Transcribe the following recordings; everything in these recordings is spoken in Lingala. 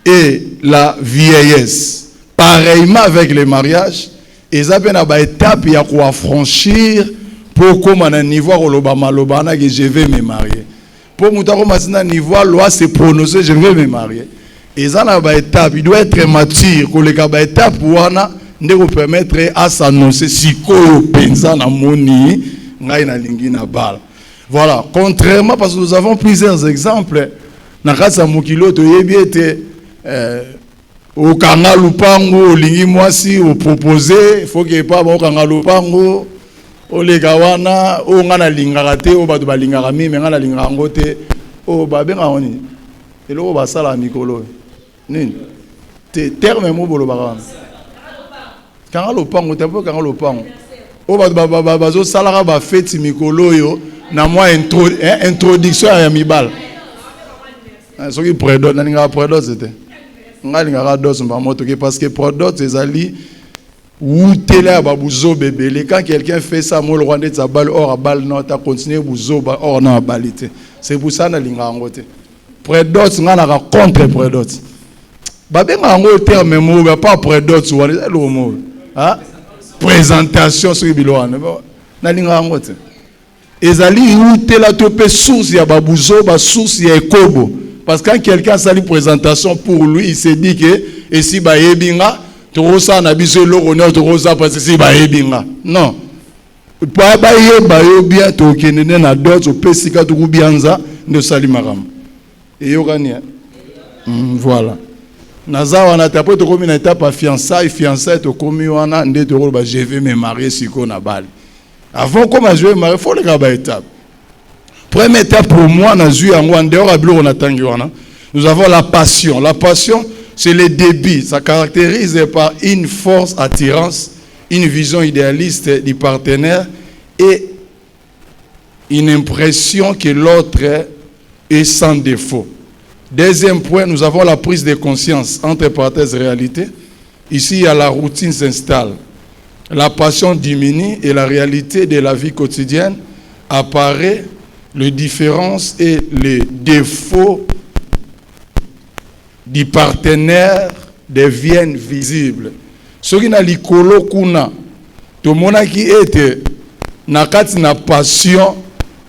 et la vieillesse. Pareillement avec les mariages, ils ont une étape pour affranchir pour comme un niveau que je vais me marier. Pour un niveau loi se prononcer je vais me marier. Ils ont une étape, il doit être mature pour les étapes pour nous permettre à s'annoncer si ko pensa na moni ngai na lingi na bal. Voilà, contrairement parce que nous avons plusieurs exemples. Na kasa mukilo to yebi ete au kanga lupango lingi mwasi au proposer faut que pas au kanga lupango au legawana au ngana lingaka te au batu balingaka mi ngana lingaka ngote au babenga oni eloko basala mikolo nini te terme mo bolo bakana kanga lupango te po kanga lupango au batu bazo salaka ba fête mikolo yo na moi introduction ya mibal ce qui prédote n'inga prédote c'était n'inga dos mba moto parce que prédote c'est ali ou télé babuzo bébé quand quelqu'un fait ça mo le rwanda de sa balle or balle non ta continuer buzo or na balité c'est pour ça na linga ngote prédote ngana ka contre prédote babenga ngo terme mo pas prédote wala le mot hein présentation sur biloane na linga ngote ezali ou télé topé source ya babuzo ba source ya ekobo. Parce que quand quelqu'un a une présentation pour lui, il se dit que et si ba yebinga, torosa na biso l'honneur torosa parce que si ba yebinga. Non. Pas ba yeba yo bien to kenene na d'autres pesika to kubianza ne salimaram. Et yo gagné. Voilà. Naza wana tapo to komi na étape fiançailles to komi wana nde to ba je vais me marier siko na bal. Avant comme je vais me marier, faut le gaba étape. Première étape pour moi, nous avons la passion. La passion, c'est le débit. Ça caractérise par une force attirance, une vision idéaliste du partenaire et une impression que l'autre est sans défaut. Deuxième point, nous avons la prise de conscience, entre parenthèses réalité. Ici, il y a la routine s'installe. La passion diminue et la réalité de la vie quotidienne apparaît. Les différences et les défauts du partenaire deviennent visibles. Ce qui n'a likolo kuna, tout le monde qui était na kati na passion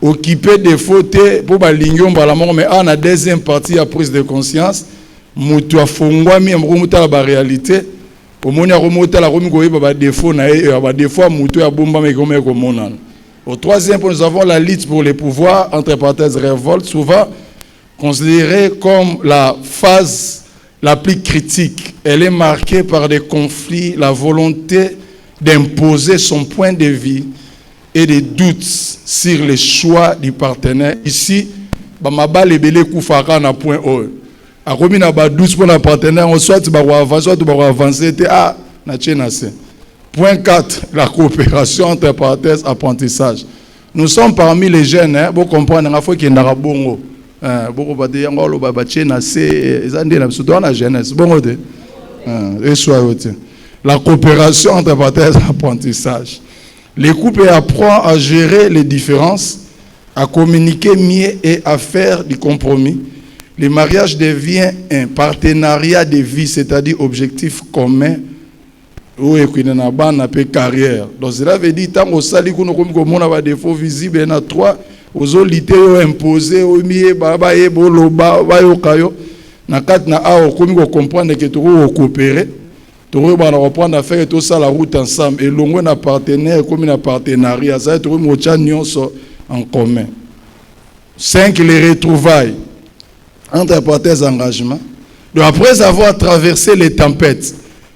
occupé des fautes pour balingion balamon mais en la deuxième partie à prise de conscience, mutu afongwa mi amuta la réalité, au monde a remonté la romi goye ba défaut na ba défaut mutu ya bomba mais comme monana. Au troisième point, nous avons la lutte pour les pouvoirs, entre parenthèses révolte, souvent considérée comme la phase la plus critique. Elle est marquée par des conflits, la volonté d'imposer son point de vue et des doutes sur les choix du partenaire. Ici, Bamaba lebele koufaka na point O. A komi na ba 12 pour le partenaire, on soit tu vas avancer, soit tu vas avancer, na tchénasse. Point 4, la coopération entre parenthèses apprentissage. Nous sommes parmi les jeunes, vous comprenez, il faut qu'il y ait un bongo. Beaucoup de gens ont la jeunesse. La coopération entre parenthèses apprentissage. Les couples apprennent à gérer les différences, à communiquer mieux et à faire du compromis. Le mariage devient un partenariat de vie, c'est-à-dire objectif commun. Ou na ban carrière. Donc cela veut dire tant au sali qu'on a des défauts visibles et na trois aux olité imposé au mié baba e boloba bayo kayo na kat na a comme comprendre que tu coopérer tu vas reprendre à faire tout ça la route ensemble et longo na partenaire comme na partenariat ça tu mo en commun. 5 les retrouvailles entre parenthèses engagement. Donc après avoir traversé les tempêtes,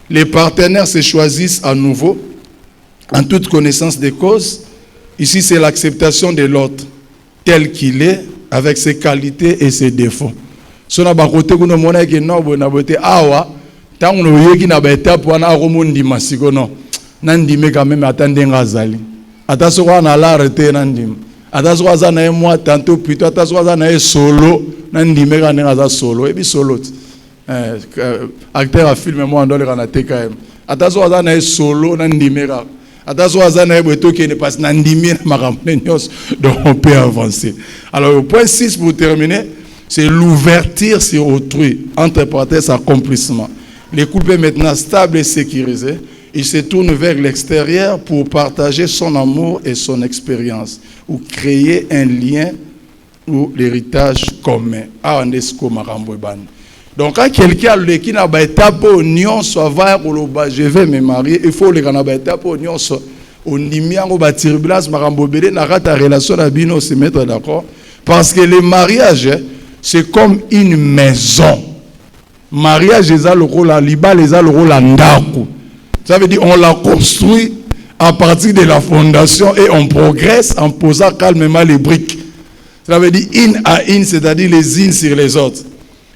les partenaires se choisissent à nouveau, en toute connaissance des causes. Ici, c'est l'acceptation de l'autre, tel qu'il est, avec ses qualités et ses défauts. Si on a un côté où on a dit non, on a dit awa, tant on a eu une étape pour un remundi masiko non, nandime quand même attendez ngazali. Attention on a l'arrêté nandim. Attention on a moi tantôt plutôt attention on a solo, nandime quand ngaza solo et puis solo. Acteur à film moi on doit le ranater quand même. Attention on a solo nandime quand. Attention on a beto qui ne passe nandime makamne nyos donc on peut avancer. Alors au point 6 pour terminer. c'est l'ouverture sur autrui, entre parenthèses, accomplissement. Les couples maintenant stables et sécurisés, il se tourne vers l'extérieur pour partager son amour et son expérience, ou créer un lien ou l'héritage commun. Donc quand quelqu'un qui n'a pas été pour union, soit va je vais me marier, il faut les étape pour union, au nimiango ba turbulence marambobele na rata relation na bino se mettre d'accord, parce que le mariage c'est comme une maison. Mariage est le rôle à liba, les a le rôle à ndaku. Ça veut dire on l'a construit à partir de la fondation et on progresse en posant calmement les briques. Ça veut dire une à une, c'est-à-dire les unes sur les autres.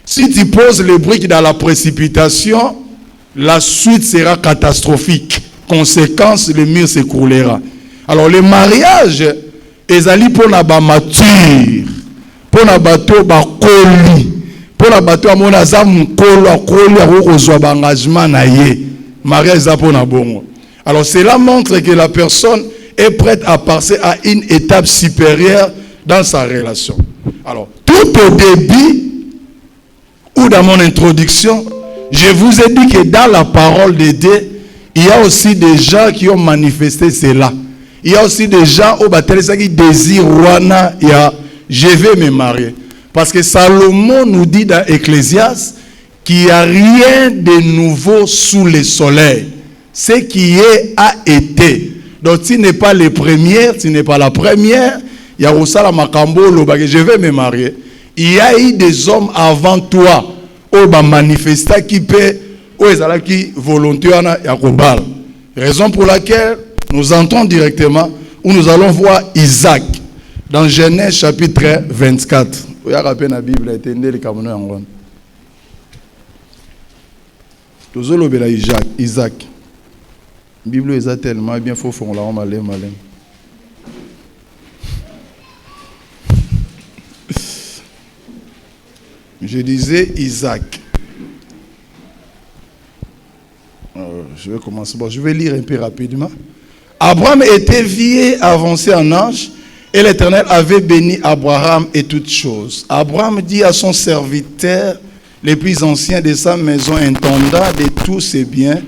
Si tu poses les briques dans la précipitation, la suite sera catastrophique. Conséquence, le mur s'écroulera. Alors le mariage est allé pour la mature, pour la bateau bakoli, pour la bateau à mon azam kolo à engagement naie. Mariage est pour la bongo. Alors cela montre que la personne est prête à passer à une étape supérieure dans sa relation. Alors tout au début ou dans mon introduction, je vous ai dit que dans la parole de Dieu, il y a aussi des gens qui ont manifesté cela. Il y a aussi des gens qui désirent Wana, je vais me marier. Parce que Salomon nous dit dans Ecclésiaste qu'il n'y a rien de nouveau sous le soleil. Ce qui est a été. Donc tu n'es pas le premier, tu n'es pas la première. Il y a aussi la Makambo, je vais me marier. Il y a eu des hommes avant toi qui ont manifesté qui peut, qui volontaire à Kobal. Raison pour laquelle nous entrons directement où nous allons voir Isaac dans Genèse chapitre 24. Vous avez rappelé la Bible, le Cameroun en Rwanda. Tous les Isaac. La Bible est tellement bien, il faut faire la malin. Je disais Isaac. Je vais commencer. Bon, je vais lire un peu rapidement. Abraham était vieux, avancé en âge, et l'Éternel avait béni Abraham et toutes choses. Abraham dit à son serviteur, les plus anciens de sa maison, intendant de tous ses biens,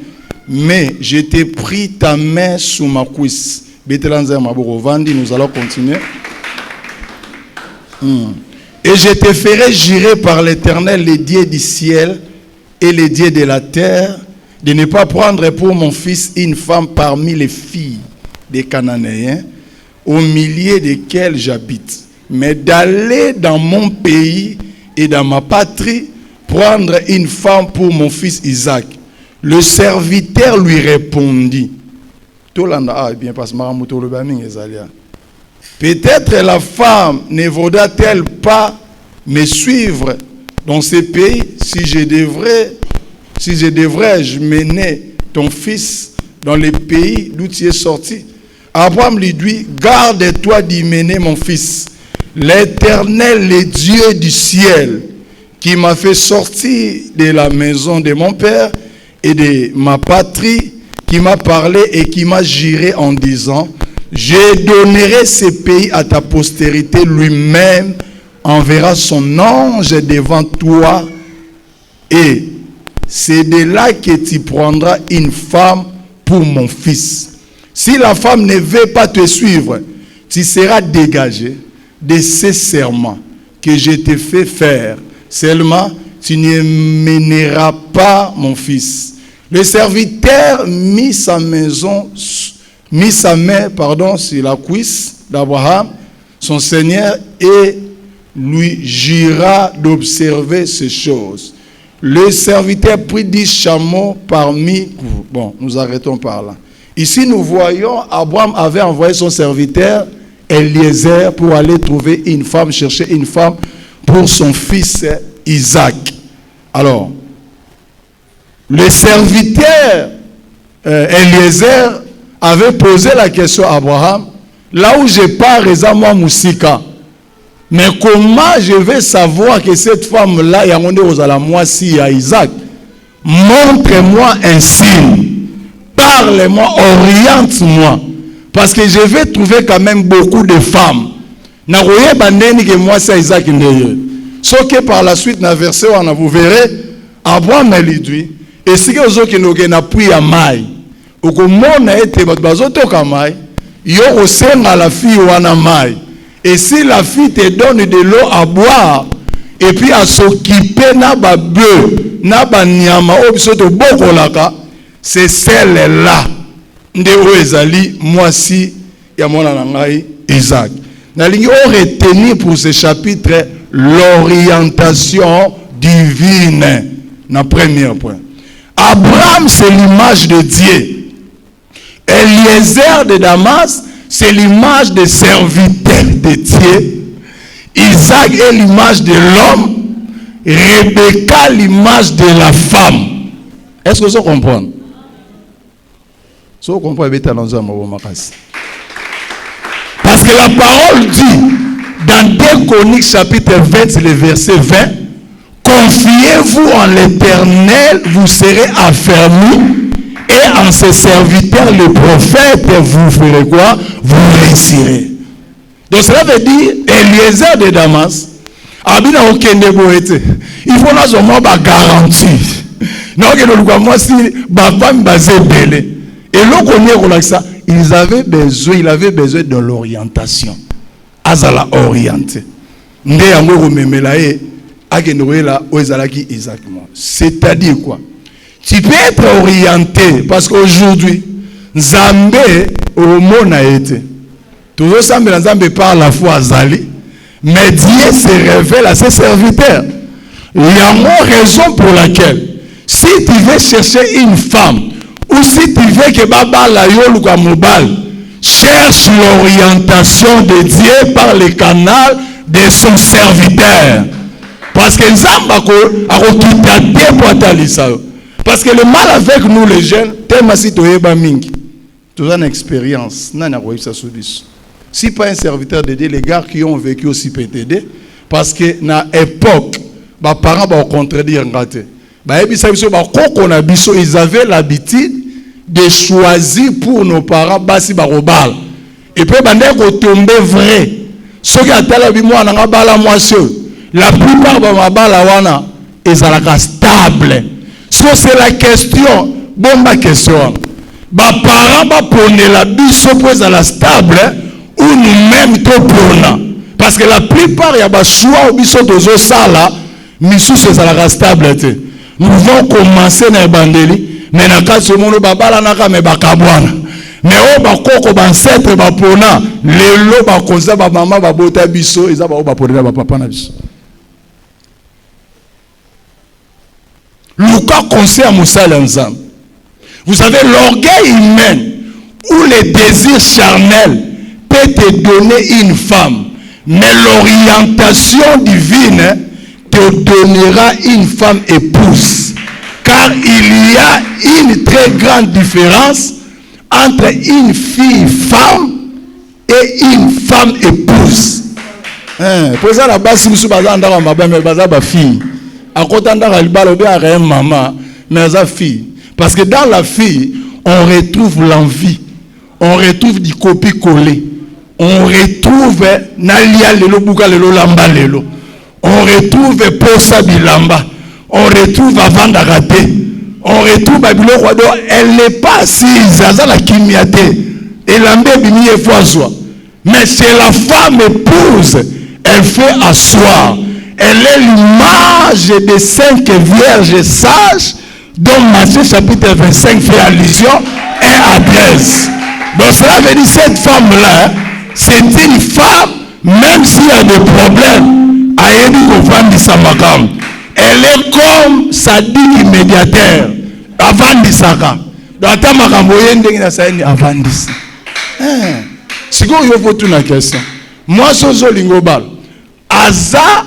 mais je t'ai pris ta main sous ma cuisse. Nous allons continuer. Et je te ferai jurer par l'Éternel, les dieux du ciel et les dieux de la terre, de ne pas prendre pour mon fils une femme parmi les filles des Cananéens, au milieu desquels j'habite, mais d'aller dans mon pays et dans ma patrie, prendre une femme pour mon fils Isaac. Le serviteur lui répondit, peut-être la femme ne vaudra-t-elle pas me suivre dans ce pays si je devrais mener ton fils dans le pays d'où tu es sorti? Abraham lui dit, garde-toi d'y mener mon fils. L'Éternel, le Dieu du ciel, qui m'a fait sortir de la maison de mon père et de ma patrie, qui m'a parlé et qui m'a juré en disant, je donnerai ce pays à ta postérité, lui-même enverra son ange devant toi, et c'est de là que tu prendras une femme pour mon fils. Si la femme ne veut pas te suivre, tu seras dégagé de ces serments que je te fais faire. Seulement, tu ne mèneras pas mon fils. Le serviteur mit sa main sur la cuisse d'Abraham, son Seigneur, et lui jura d'observer ces choses. Le serviteur prit 10 chameaux parmi... Bon, nous arrêtons par là. Ici, nous voyons, Abraham avait envoyé son serviteur, Eliezer, pour aller trouver une femme, chercher une femme pour son fils Isaac. Alors, le serviteur Eliezer avait posé la question à Abraham, là où je pars, moi, Moussika. Mais comment je vais savoir que cette femme-là, il y a moi si à Isaac? Montre-moi un signe. Parle-moi, oriente-moi. Parce que je vais trouver quand même beaucoup de femmes. Na roye bandeni que moi c'est Isaac ndeye. Ce que par la suite, dans le verset, vous verrez, Abraham a dit, et si vous avez un appui à maille, ou que mon a été bazotoka maille, yo au à la fille ou à maille. Et si la fille te donne de l'eau à boire, et puis à s'occuper na ba bœuf, na ba nyama, ou bisoto bokolaka, c'est celle-là. Nde o ezali moisi ya mwana na ngai Isaac. Na lingi o retenir pour ce chapitre l'orientation divine. Na premier point. Abraham, c'est l'image de Dieu. Eliezer de Damas, c'est l'image des serviteurs de Dieu. Isaac est l'image de l'homme. Rebecca, l'image de la femme. Est-ce que vous comprenez? Vous comprenez? Parce que la parole dit, dans 2 Chroniques chapitre 20, le verset 20, confiez-vous en l'Éternel, vous serez affermis, et en ses serviteurs, le prophète, vous ferez quoi? Vous réussirez. Donc cela veut dire, Eliezer de Damas, il faut là seulement la garantie. Non, et l'autre, il avait besoin de l'orientation. Azala orienté. C'est-à-dire quoi? Tu peux être orienté parce qu'aujourd'hui, Nzambe au monde a été. Toujours semble Nzambe par la foi Zali, mais Dieu se révèle à ses serviteurs. Il y a une raison pour laquelle, si tu veux chercher une femme, ou si tu veux que Baba la yolu comme mobile, cherche l'orientation de Dieu par le canal de son serviteur. Parce que Nzambe a quitté pour Talisa. Parce que le mal avec nous les jeunes, tellement si tu es mingi, tu as une expérience, si pas un serviteur de Dieu, les gars qui ont vécu aussi peut t'aider, parce que dans l'époque, les parents vont contredire. Ils avaient l'habitude de choisir pour nos parents basi barobal. Et puis ils tomber vrai. Ceux qui ont la plupart de ma bala ils sont stables. C'est la question, bonne question. Les parents vont prendre la biso pour être stable ou nous-mêmes tout prendre. Parce que la plupart, il y a des choix au biso de Zosala, mais sous c'est la stable. Nous vont commencer dans les bandeli, mais dans le cas de monde, babala naka me bakabwana. Mais au bakoko bancetre bapona, les lo bakoza ba maman babota biso, ils aba bapona ba papa na biso. Lucas conseille à Moussa Lanzam. Vous savez, l'orgueil humain ou le désir charnel peut te donner une femme, mais l'orientation divine te donnera une femme épouse. Car il y a une très grande différence entre une fille femme et une femme épouse. Pour ça, la base, si vous avez fille. À côté de la maman, mais la fille. Parce que dans la fille, on retrouve l'envie. On retrouve du copier-coller. On retrouve Nalia Lelo Buka Lelo Lamba Lelo. On retrouve Posa Bilamba. On retrouve avant d'arrêter. On retrouve Babylon Wado. Elle n'est pas assise. Elle la kimiate. Elle a mis une fois soi. Mais c'est la femme épouse. Elle fait asseoir. Elle est l'image des 5 vierges sages dont Matthieu chapitre 25 fait allusion et adresse. Donc cela veut dire cette femme-là, c'est une femme, même s'il y a des problèmes, elle est comme Sadiq médiateur avant d'Isaka. Donc avant d'Isaka. Si vous avez une question, moi je suis Lingobal. Aza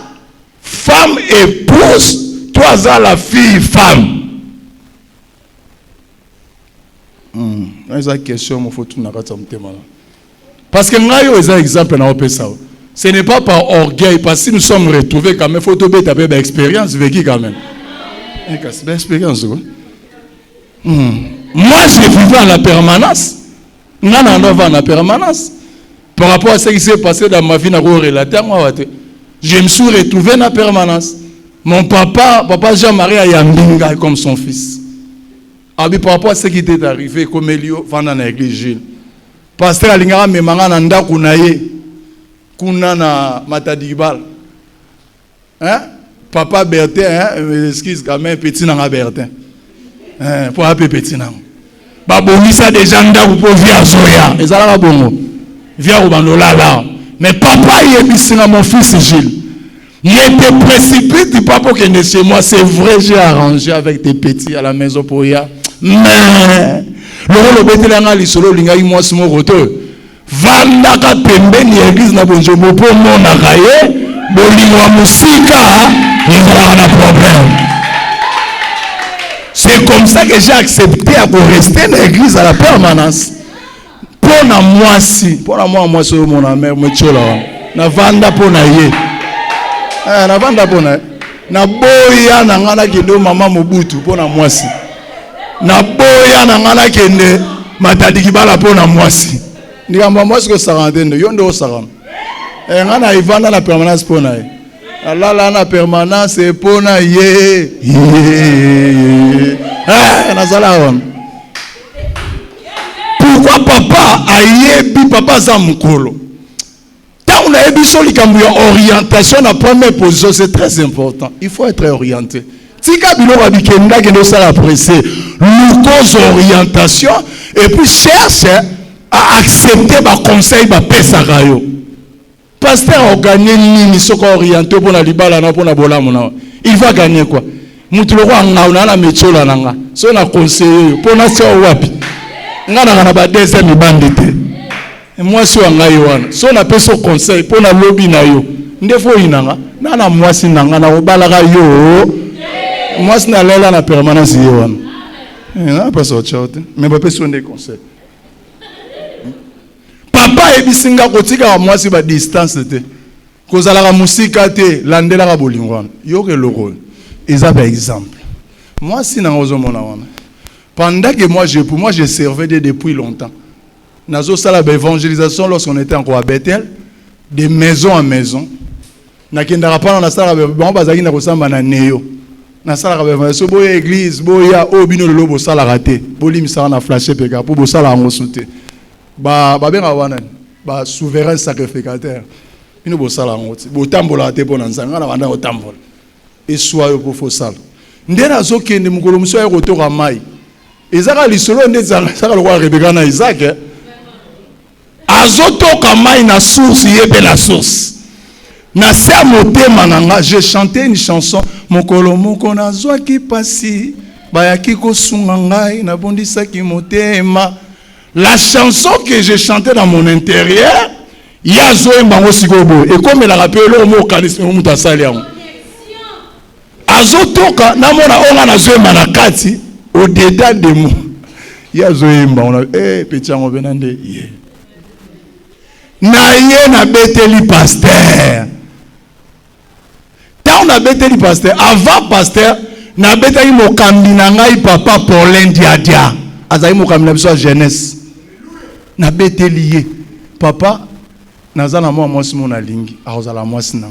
femme épouse, toi Aza la fille femme. Une question, il faut tout parce que nous avons exemple dans le ça. Ce n'est pas par orgueil, parce que nous sommes retrouvés quand même. Il faut tout mettre avec l'expérience vécue quand même. C'est l'expérience. Moi, je vivais en la permanence. Nous avons en la permanence. Par rapport à ce qui s'est passé dans ma vie, nous avons relaté. Je me suis retrouvé dans la permanence. Mon papa Jean-Marie a Yambinga comme son fils. Abi par rapport à ce qui était arrivé, comme Elio, pendant l'église Gilles. Pasteur Alingara Memanga Nanda Kunaye, Kunana Matadibal. Hein? Papa Bertin, hein? Excuse quand même, petit Nanga Bertin. Hein? Pour appeler petit Nanga. Babonisa des gens d'Aou pour via Zoya. Et ça là, bon. Via Oubanola là. Mais papa, il est mis mon fils Gilles. Il était précipité, du papa qui est chez moi. C'est vrai, j'ai arrangé avec tes petits à la maison pour y aller. Mais le rôle de l'État, il solo linga moi sur mon retour. Vanda ka pembe ni église na bonjo pour mon nakaye, bolingwa musika, il y a un problème. C'est comme ça que j'ai accepté à rester dans l'église à la permanence. Pour moi si, pour moi sur mon mère me chola. Na vanda pour na ye. Na vanda pour na. Na boya na ngana kido mama Mobutu pour moi si. Na boya na ngana kende matadi kibala pona mwasi ndikamba mwasi ko sarantende yo ndo sarant ngana ivanda na permanence pona ye alala na permanence pona ye na sala on pourquoi papa ayebi papa za mukolo tant on a ebiso likambu ya orientation na première position c'est très important, il faut être orienté. Tika biloko bikenda kendo sala presser nous orientation et puis cherche à accepter ba conseil ba pesa rayo. Pasteur a gagné nini soko orienté pour na libala na pour na bolamu na. Il va gagner quoi? Mutu loko ngauna na metsola nanga. So na conseiller pour na sio wapi. Ngana na ba deuxième bandité. Et moi si wangai wana. So na pesa conseil pour na lobby na yo. Ndefo inanga. Na moi si nanga na obala yo. Moi, je suis allé là dans la permanence. Je n'ai pas sorti, mais je ne peux pas des conseils. Papa et bisinga kotika moi si ba distance te. Kozala la musique te landela ka bolingwana. Yo ke loko. Eza par exemple. Moi si na ozomona wana. Pendant que moi je servais depuis longtemps. Nazo sala ba évangélisation lorsqu'on était encore à Bethel, de maison en maison. Na kendara pa na sala ba bazaki na kosamba na neyo. Na sala ka so boya église boya obino lobo sala raté bolim ça na flashé peka pour bo sala ngo soute ba benga wana ba souverain sacrificateur ino bo sala ngo bo tambola te pona nzanga na banda otambola et soit yo pour sala ndena zo kende mukolo muso ya kotoka mai ezaka lisolo ndezanga saka lokwa Rebeka na Isaac azotoka mai na source yebe la source. J'ai chanté une chanson Mokolo moko nazwa ki pasi bayaki ko sungangai na bondisa ki motema. La chanson que j'ai chantée dans mon intérieur ya zoe mbango sikobo et comme la rappelle mo kanisi mo mutasali yango azotoka na mona onga na zoe manakati au dedans de moi ya zoe mbango petit yango benande ye na ye na beteli pasteur. On a bêté le pasteur. Avant pasteur, on a bêté le Kambinangaï papa pour l'Indiadia. Azaï Mokamina soit jeunesse. On a bêté lié. Papa, nazana moi si mon alingi. Azala moi sinon.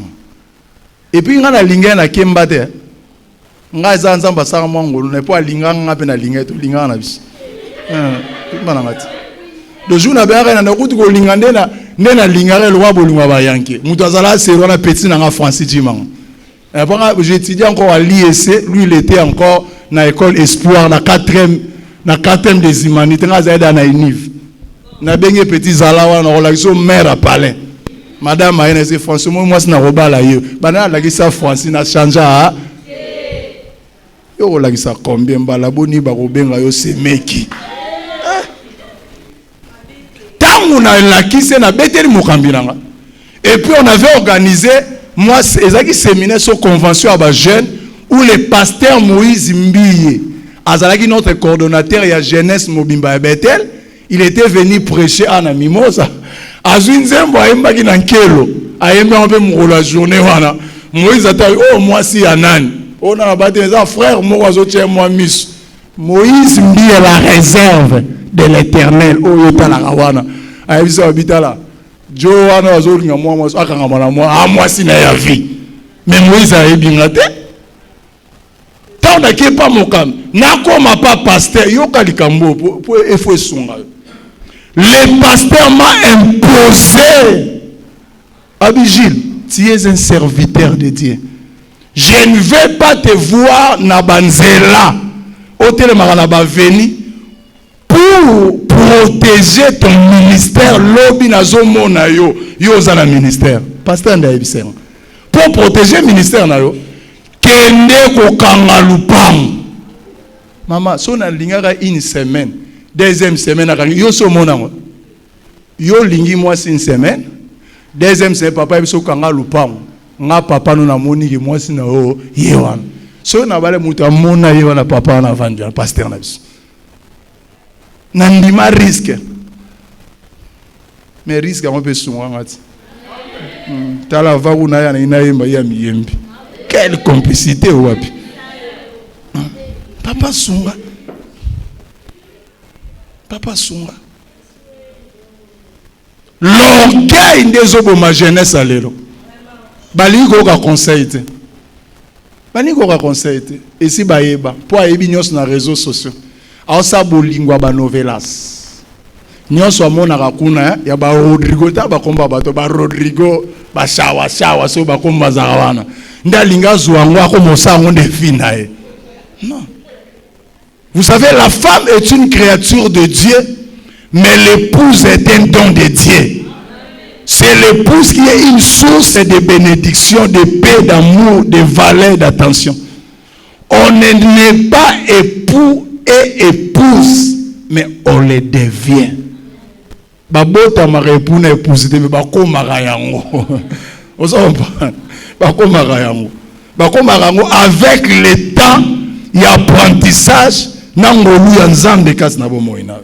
Et puis on a lingé na kembate. On a zanzan basara moi ngolo. Ne pas linga on pe na lingé tout linga na bis. Tout manangati. Le jour na bien na route ko lingande na lingare le wa bolunga ba yanke. Mutazala c'est rona petit na Francis Dimang. J'ai étudié encore à l'IEC, lui il était encore dans l'école Espoir, dans la 4e des humanités, dans la INIV. Na bengi petit Zalawa, na relation mère à Palais. Madame Maïna, c'est franchement, moi c'est na roba la yo. Bana la gisa Francis na chanja. Yo la gisa combien bala boni ba robenga yo c'est meki. Tant on a la qui c'est na beteli mokambinanga. Et puis on avait organisé moi, c'est un séminaire sur convention à jeunes où le pasteur Moïse Mbiye, Azalaki notre coordonnateur et à jeunesse Mobimba Bethel, il était venu prêcher à Mimosa. Azunzembo ayembaki na nkelo, ayemba un peu mon la journée wana. Moïse a dit oh moi si anani. On a battu ça frère moi azotie moi miss. Moïse Mbiye la réserve de l'Éternel. Oh yota la rawana. Ayebisa habita là. Joana azolinga moi akanga mwana moi moi sina ya vie. Mais Moïse a ebingate. Tant que pas mokam. Na koma pas pasteur yo kalikambo pour efo sunga. Le pasteur m'a imposé. Abigile, tu es un serviteur de Dieu. Je ne vais pas te voir na banzela. Hôtel Maranaba veni pour protéger ton ministère. Lobi nazo mona yo za na ministère. Pasteur Ndaïbisema. Pour protéger le ministère na yo, kende ko kanga lupang. Maman, so na lingaka une semaine, deuxième semaine yo so mona ngo. Yo lingi moi une semaine, deuxième semaine papa biso kanga lupang. Nga papa no na moni ki moi na o yewan. So na bale muta mona yewana papa na vanja pasteur na biso. Na ndima risque. Mais risque on peut souvent ngati. Tala vagu na ya na inaimba ya miyembi. Quelle complicité wapi. Papa sunga. Papa sunga. L'orgueil des obos ma jeunesse à l'élo. Balingo ka conseil te. Balingo ka conseil te. Et si baeba, pour ayebi nyos na réseaux sociaux. Aosa bolingwa ba novelas. Nyos amona kakuna ya ba Rodrigo ta ba komba bato ba Rodrigo ba shawa so ba komba zarawana. Ndalinga zuango ako mosango de finae. Non. Vous savez, la femme est une créature de Dieu, mais l'épouse est un don de Dieu. C'est l'épouse qui est une source de bénédiction, de paix, d'amour, de valeur, d'attention. On n'est pas époux et épouse, mais on les devient. Babota ma épouse na épouse de bako marayango. Bako marayango avec le temps il y a apprentissage nangolu ya nzambe kasi na bomoina.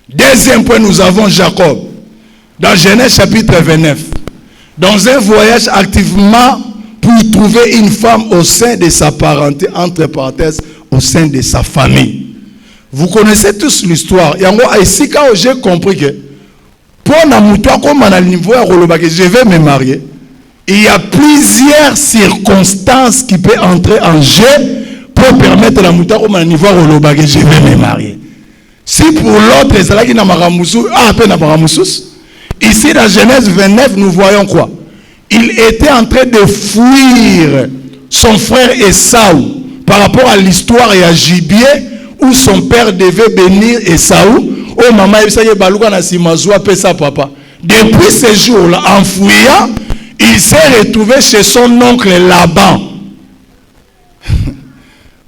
Deuxième point, nous avons Jacob. Dans Genèse chapitre 29, dans un voyage activement pour trouver une femme au sein de sa parenté, entre parenthèses, au sein de sa famille. Vous connaissez tous l'histoire. Ici, quand j'ai compris que pour je vais me marier, il y a plusieurs circonstances qui peuvent entrer en jeu pour permettre à la mouta au niveau que je vais me marier. Si pour l'autre, c'est là qui n'a pas ici dans Genèse 29, nous voyons quoi? Il était en train de fuir son frère Esaü par rapport à l'histoire et à gibier où son père devait bénir Esaü. Oh maman, papa. Depuis ce jour-là, en fuyant, il s'est retrouvé chez son oncle Laban.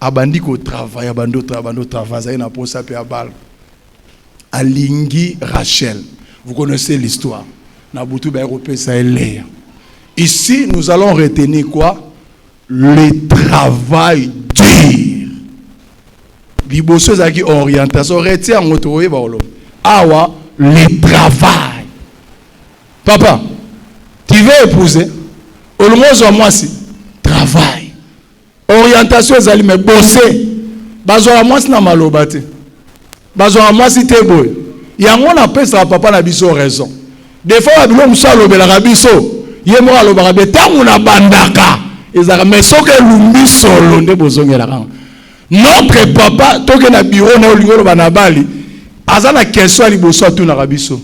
Abandi ko travail, abando travail, ça n'a pas ça pe abal. Alingi Rachel. Vous connaissez l'histoire. Ici, nous allons retenir quoi? Le travail dur. Biboso zaki orientation. Retient en autoroute. Awa, le travail. Papa, tu veux épouser? Au moins, moi, si. Travail. Orientation, zali me bosser. Bazo à moi, c'est na malobate. Bazo à moi, si t'es beau. Il y a un appel ça papa na biso raison. Des fois abilo musalo belaka biso. Yemo alo barabe tangu na bandaka. Ezaka mesoke lumbi solo nde bozongela kanga. Notre papa toke na bureau na olingolo banabali. Azana question ali boso tu na rabiso.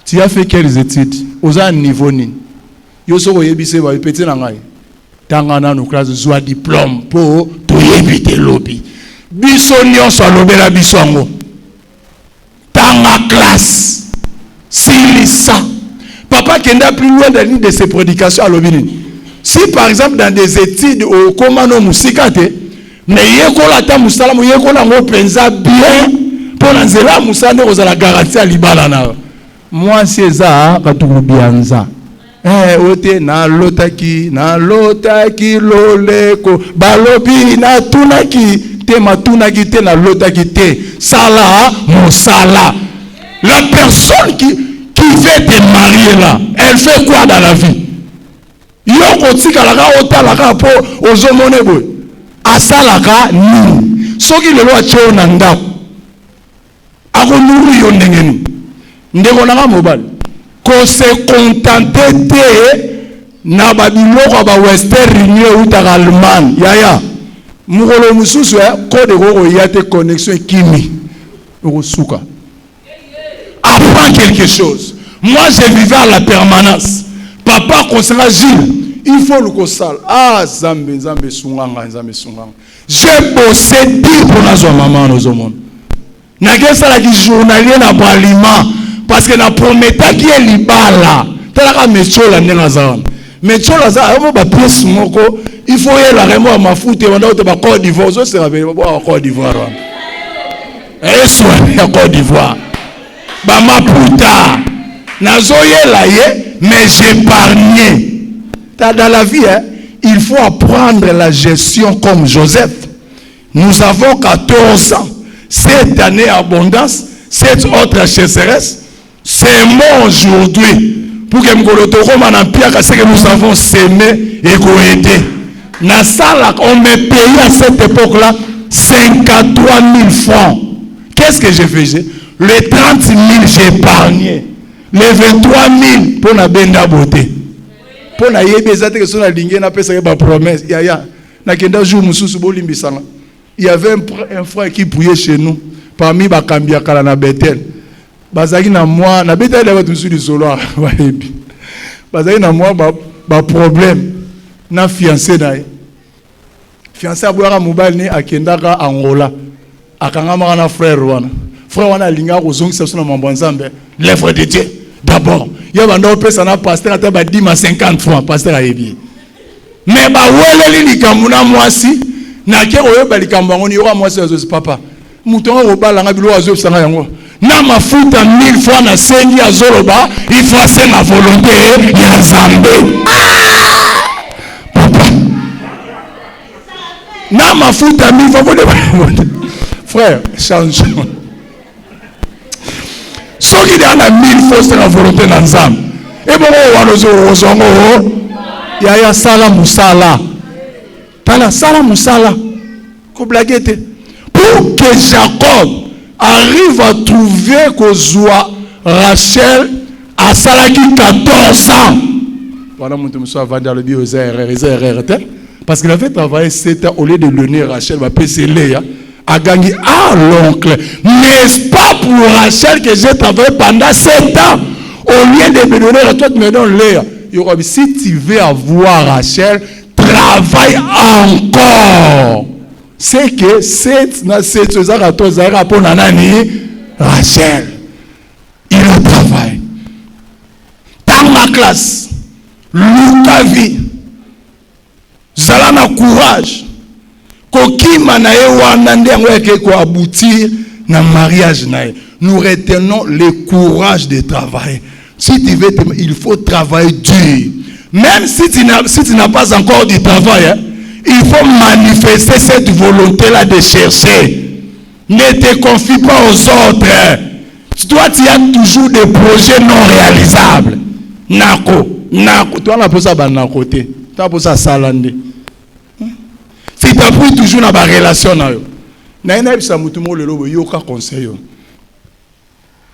Tu as fait quelles études? Oza niveau ni. Yo soko yebise ba petit na ngai. Tanga na no classe zwa diplôme po to yebite lobi. Biso nyonso alobela biso ngo. Dans ma classe, Silissa. Papa qui est plus loin de ses prédications à l'obéni. Si par exemple dans des études au Komano Musikate, mais yekola ta musala mo yekola ngo penza bien pour nanzela musala ko la garantie à libala na. Moi c'est ça katuku bianza. Ote na lotaki loleko balobi na tunaki. Te na lotaki te sala mosala. La personne qui veut te marier là, elle fait quoi dans la vie? Yoko tika laka otalaka po ozomone boy. Asalaka ni. Soki lelo acheo na ndako. Ako nuru yo ndengeni. ndeko nanga mobali ko se contenter te na babiloko ba Western Union ou Allemagne yaya mukolo mususu ko de ko yate connexion kimi osuka. Apprends quelque chose. Moi je vivais à la permanence. Papa conseilla Gilles, il faut le consal. Ah zambe sunganga. J'ai bossé dur pour nazo maman nos monde. Na kesa la ki journalier na balima parce que na prometa ki libala. Tala métro la ndenga za. Métro la za ba pièce moko, il faut y la remo mafuta wanda te ba Côte d'Ivoire, zo se rappelle ba Côte d'Ivoire. Eh soit ya Côte d'Ivoire. Ba maputa. Nazo la ye mais j'épargnais. Dans la vie, il faut apprendre la gestion comme Joseph. Nous avons 14 ans. Cette année abondance, cette autre chasseresse, c'est moi aujourd'hui. Pour que nous avons semé et coïdé. On me payé à cette époque-là 53 000 francs. Qu'est-ce que j'ai fait? Les 30 000 j'ai épargné. Les 23 000 pour la benda beauté. Pour la yébezate que son aligné n'a pas sa promesse. Il y avait un frère qui priait chez nous parmi Bakambia Kalana Bethel. Bazaki na moi na Bethel avait tout sur du solo. Bazaki na moi ba problème na fiancé na. Fiancé aboira mobile ni akendaka Angola. Akanga na frère wana. Frère wana linga kozongisa sona mambonzambe. L'œuvre de Dieu. D'abord, il y a un personne qui pasteur qui a dit 50 francs, pasteur a dit. Mais bah ouais les likamuna moi si, na ke oyo ba likambango ni yo moi si papa. Mutonga ko bala nga bilo azo sanga yango. Na mafuta 1000 francs na sengi azoloba, il faut c'est ma volonté ya Nzambe. Papa. Na mafuta 1000 francs. Frère, change. Ce qui est à 1000 fois, c'est la volonté d'Anzam. Et bon, il y a Sala Moussala. Tala Sala Moussala. Pour que Jacob arrive à trouver que Zoua Rachel a Salaki 14 ans. Voilà, mon monsieur a vendu le bio aux erreurs. Parce qu'il avait travaillé 7 ans au lieu de donner Rachel, va passer Léa. A gagné l'oncle. N'est-ce pas pour Rachel que j'ai travaillé pendant 7 ans? Au lieu de me donner à toi, tu me donnes l'air. Si tu veux avoir Rachel, travaille encore. C'est que 7 choses à Rachel. Il a travaillé. Dans ma classe, ta vie, Zalana courage. Kokima na wana ndengo yake ko aboutir na mariage na. Nous retenons le courage de travailler. Si tu veux, il faut travailler dur. Même si tu n'as pas encore du travail, hein, il faut manifester cette volonté-là de chercher. Ne te confie pas aux autres. Hein. Toi, tu as toujours des projets non réalisables. Nako. Toi, on a posé ça à côté. Tu as posé ça à Salande. Si tu appuies toujours dans la relation, na ina bisa mutumo le lobo yoka conseil.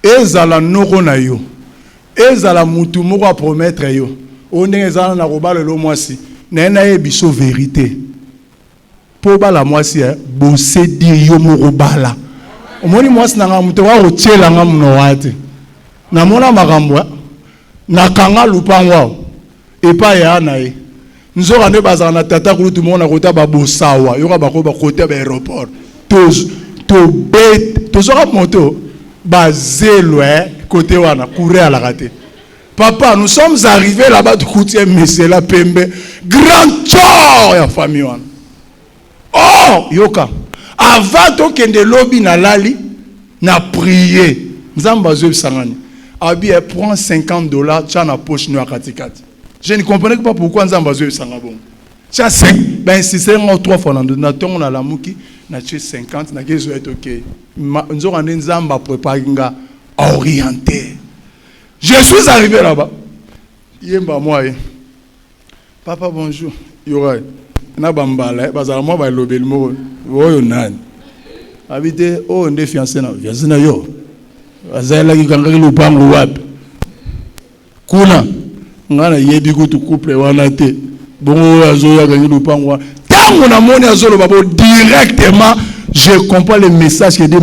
Ezala noko na yo. Ezala mutumo ko promettre yo. On ezala na roba le lo mwasi. Na ina ebiso vérité. Po bala mwasi bosé di yo mo robala. Omoni mwasi na ngamuto wa rotiela ngamuno wate. Na mona makambo na kanga lupango. Epa ya na ye. Nous avons des bases en tata pour tout le monde à côté de Bosawa. Il y aura des côté de l'aéroport. Tous aura moto basé loin côté wana courir à la raté. Papa, nous sommes arrivés là-bas de côté monsieur la pembe grand chor ya famille wana. Oh yoka. Avant to kende lobby na lali na prier. Nzamba zo sangani. Abi prend $50 tcha na poche no akatikati. Je ne comprenais pas pourquoi nous avons besoin de Sangabon. Tu as 5, ben si c'est 3 fois dans on a la mouki, na tu 50, na qu'est-ce être ok. Nous avons un zamba préparé orienté. Je suis arrivé là-bas. Yemba moi. Papa bonjour. Yora. Na bambala, parce que moi va lober le mot. Oh nan. Habité oh on est fiancé na yo. azala ki kanga lupango wapi kuna ngana yebi kutu couple wana te bongo azoya kanga lupango tango na moni azolo babo directement je comprends le message que dit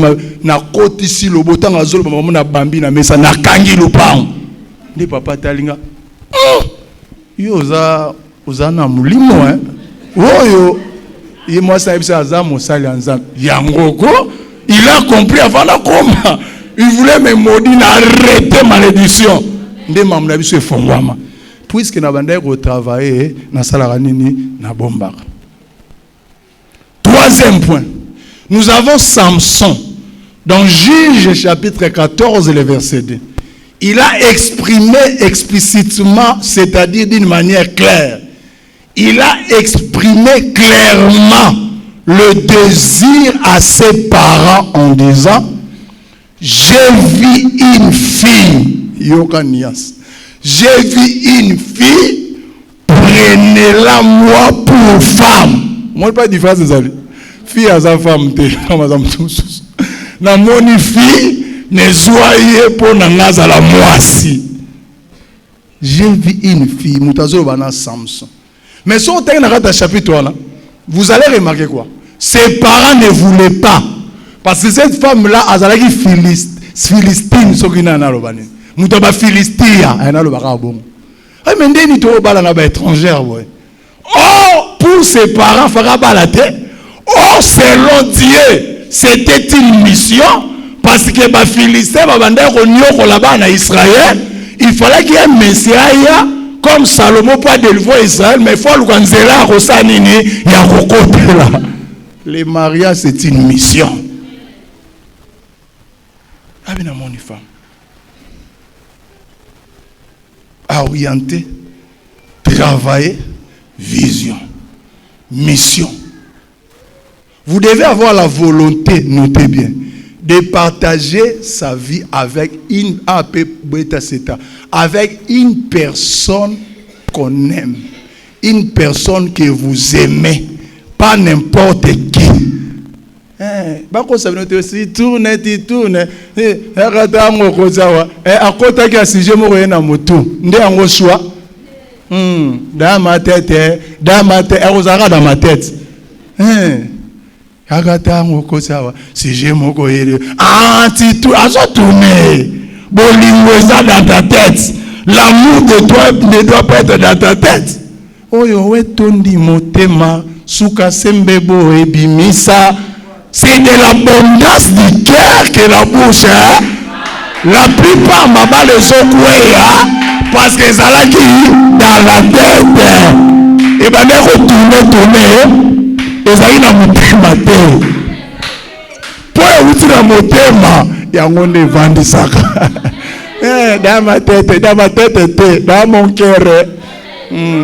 na côté ici le botan azolo babo na bambi na mesa na kangi lupango ndi papa talinga yo oza na mulimo hein oyo et moi ça c'est azamo sali anzam yangoko il a compris avant la coma il voulait me maudire arrêter malédiction ndé mamna biso efongwama puisque na bandai retravailler na sala nini na bombaka. Troisième point, nous avons Samson dans Juge chapitre 14 le verset 2. Il a exprimé explicitement, c'est-à-dire d'une manière claire, il a exprimé clairement le désir à ses parents en disant: j'ai vu une fille, Yokanias, j'ai vu une fille, prenez-la moi pour femme. Moi, pas de phrase, fille à sa femme, na moni fille, ne soyez pour na la moisi. J'ai vu une fille, Moutazo Bana Samson. Mais si on est dans le chapitre 1, vous allez remarquer quoi? Ses parents ne voulaient pas. Parce que cette femme-là, elle a dit Philistine, ce qui n'a pas de Moutaba Philistia, elle n'a pas bon. Mais il y a des étrangères. Oh, pour ses parents, oh, selon Dieu, c'était une mission. Parce que les Philistins, là-bas en Israël, il fallait qu'il y ait un Messie comme Salomon pour délivrer Israël, mais il faut le les mariages, c'est une mission. Avec mon femme. Orienter, travailler, vision, mission. Vous devez avoir la volonté, notez bien, de partager sa vie avec avec une personne qu'on aime, une personne que vous aimez, pas n'importe qui. Bako ça veut dire si tourne. Regardez ngo kozawa. Akota ki asije mo na moto. Nde ango choix. Dans ma tête, erozara dans ma tête. Regardez ngo kozawa. Si je mo ko yele. Tu tout azo tourner. Bolingo ça dans ta tête. L'amour de toi ne doit pas être dans ta tête. Oyo wetondi motema suka sembebo ebimisa. C'est de l'abondance du cœur que la bouche. La plupart maman les ont parce que ça l'a dit dans la tête. Et bien, retourner. Et ça y est dans mon thème. Pour outil dans mon thème, il y a un vendu ça. Dans ma tête, dans mon cœur.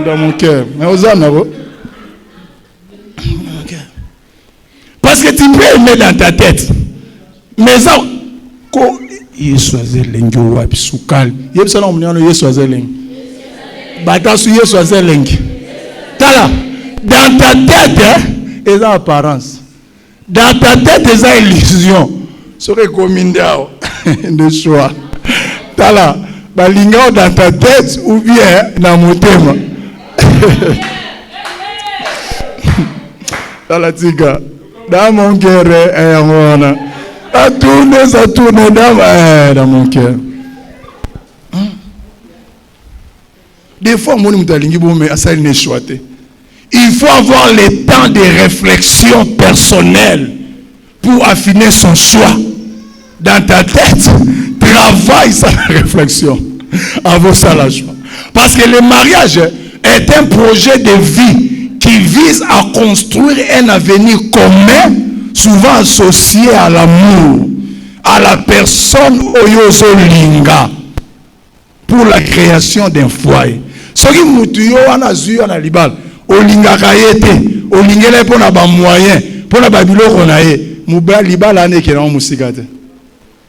Dans mon cœur. Mais aux hommes, parce que tu peux aimer dans ta tête. Mais ça, quand il choisit l'engue ou abisukal, il y a un choisit l'engue. Batasu il choisit l'engue. Dans ta tête, il y a apparence. Dans ta tête, il y a illusion. Ce qui est commun de choix. Tala, balinga dans ta tête ou bien dans mon thème. Tala tika. Dans mon cœur, ça tourne dans mon cœur. Des fois, il faut avoir le temps de réflexion personnelle pour affiner son choix. Dans ta tête, travaille sa réflexion avant ça la joie. Parce que le mariage est un projet de vie qui vise à construire un avenir commun, souvent associé à l'amour, à la personne Oyozo Linga, pour la création d'un foyer. Ce qui moutuyo anazu na libal, Olinga kayete, Olingele pour na ba moyen, pour na ba biloko na ye, muba libal ane ke na musikate.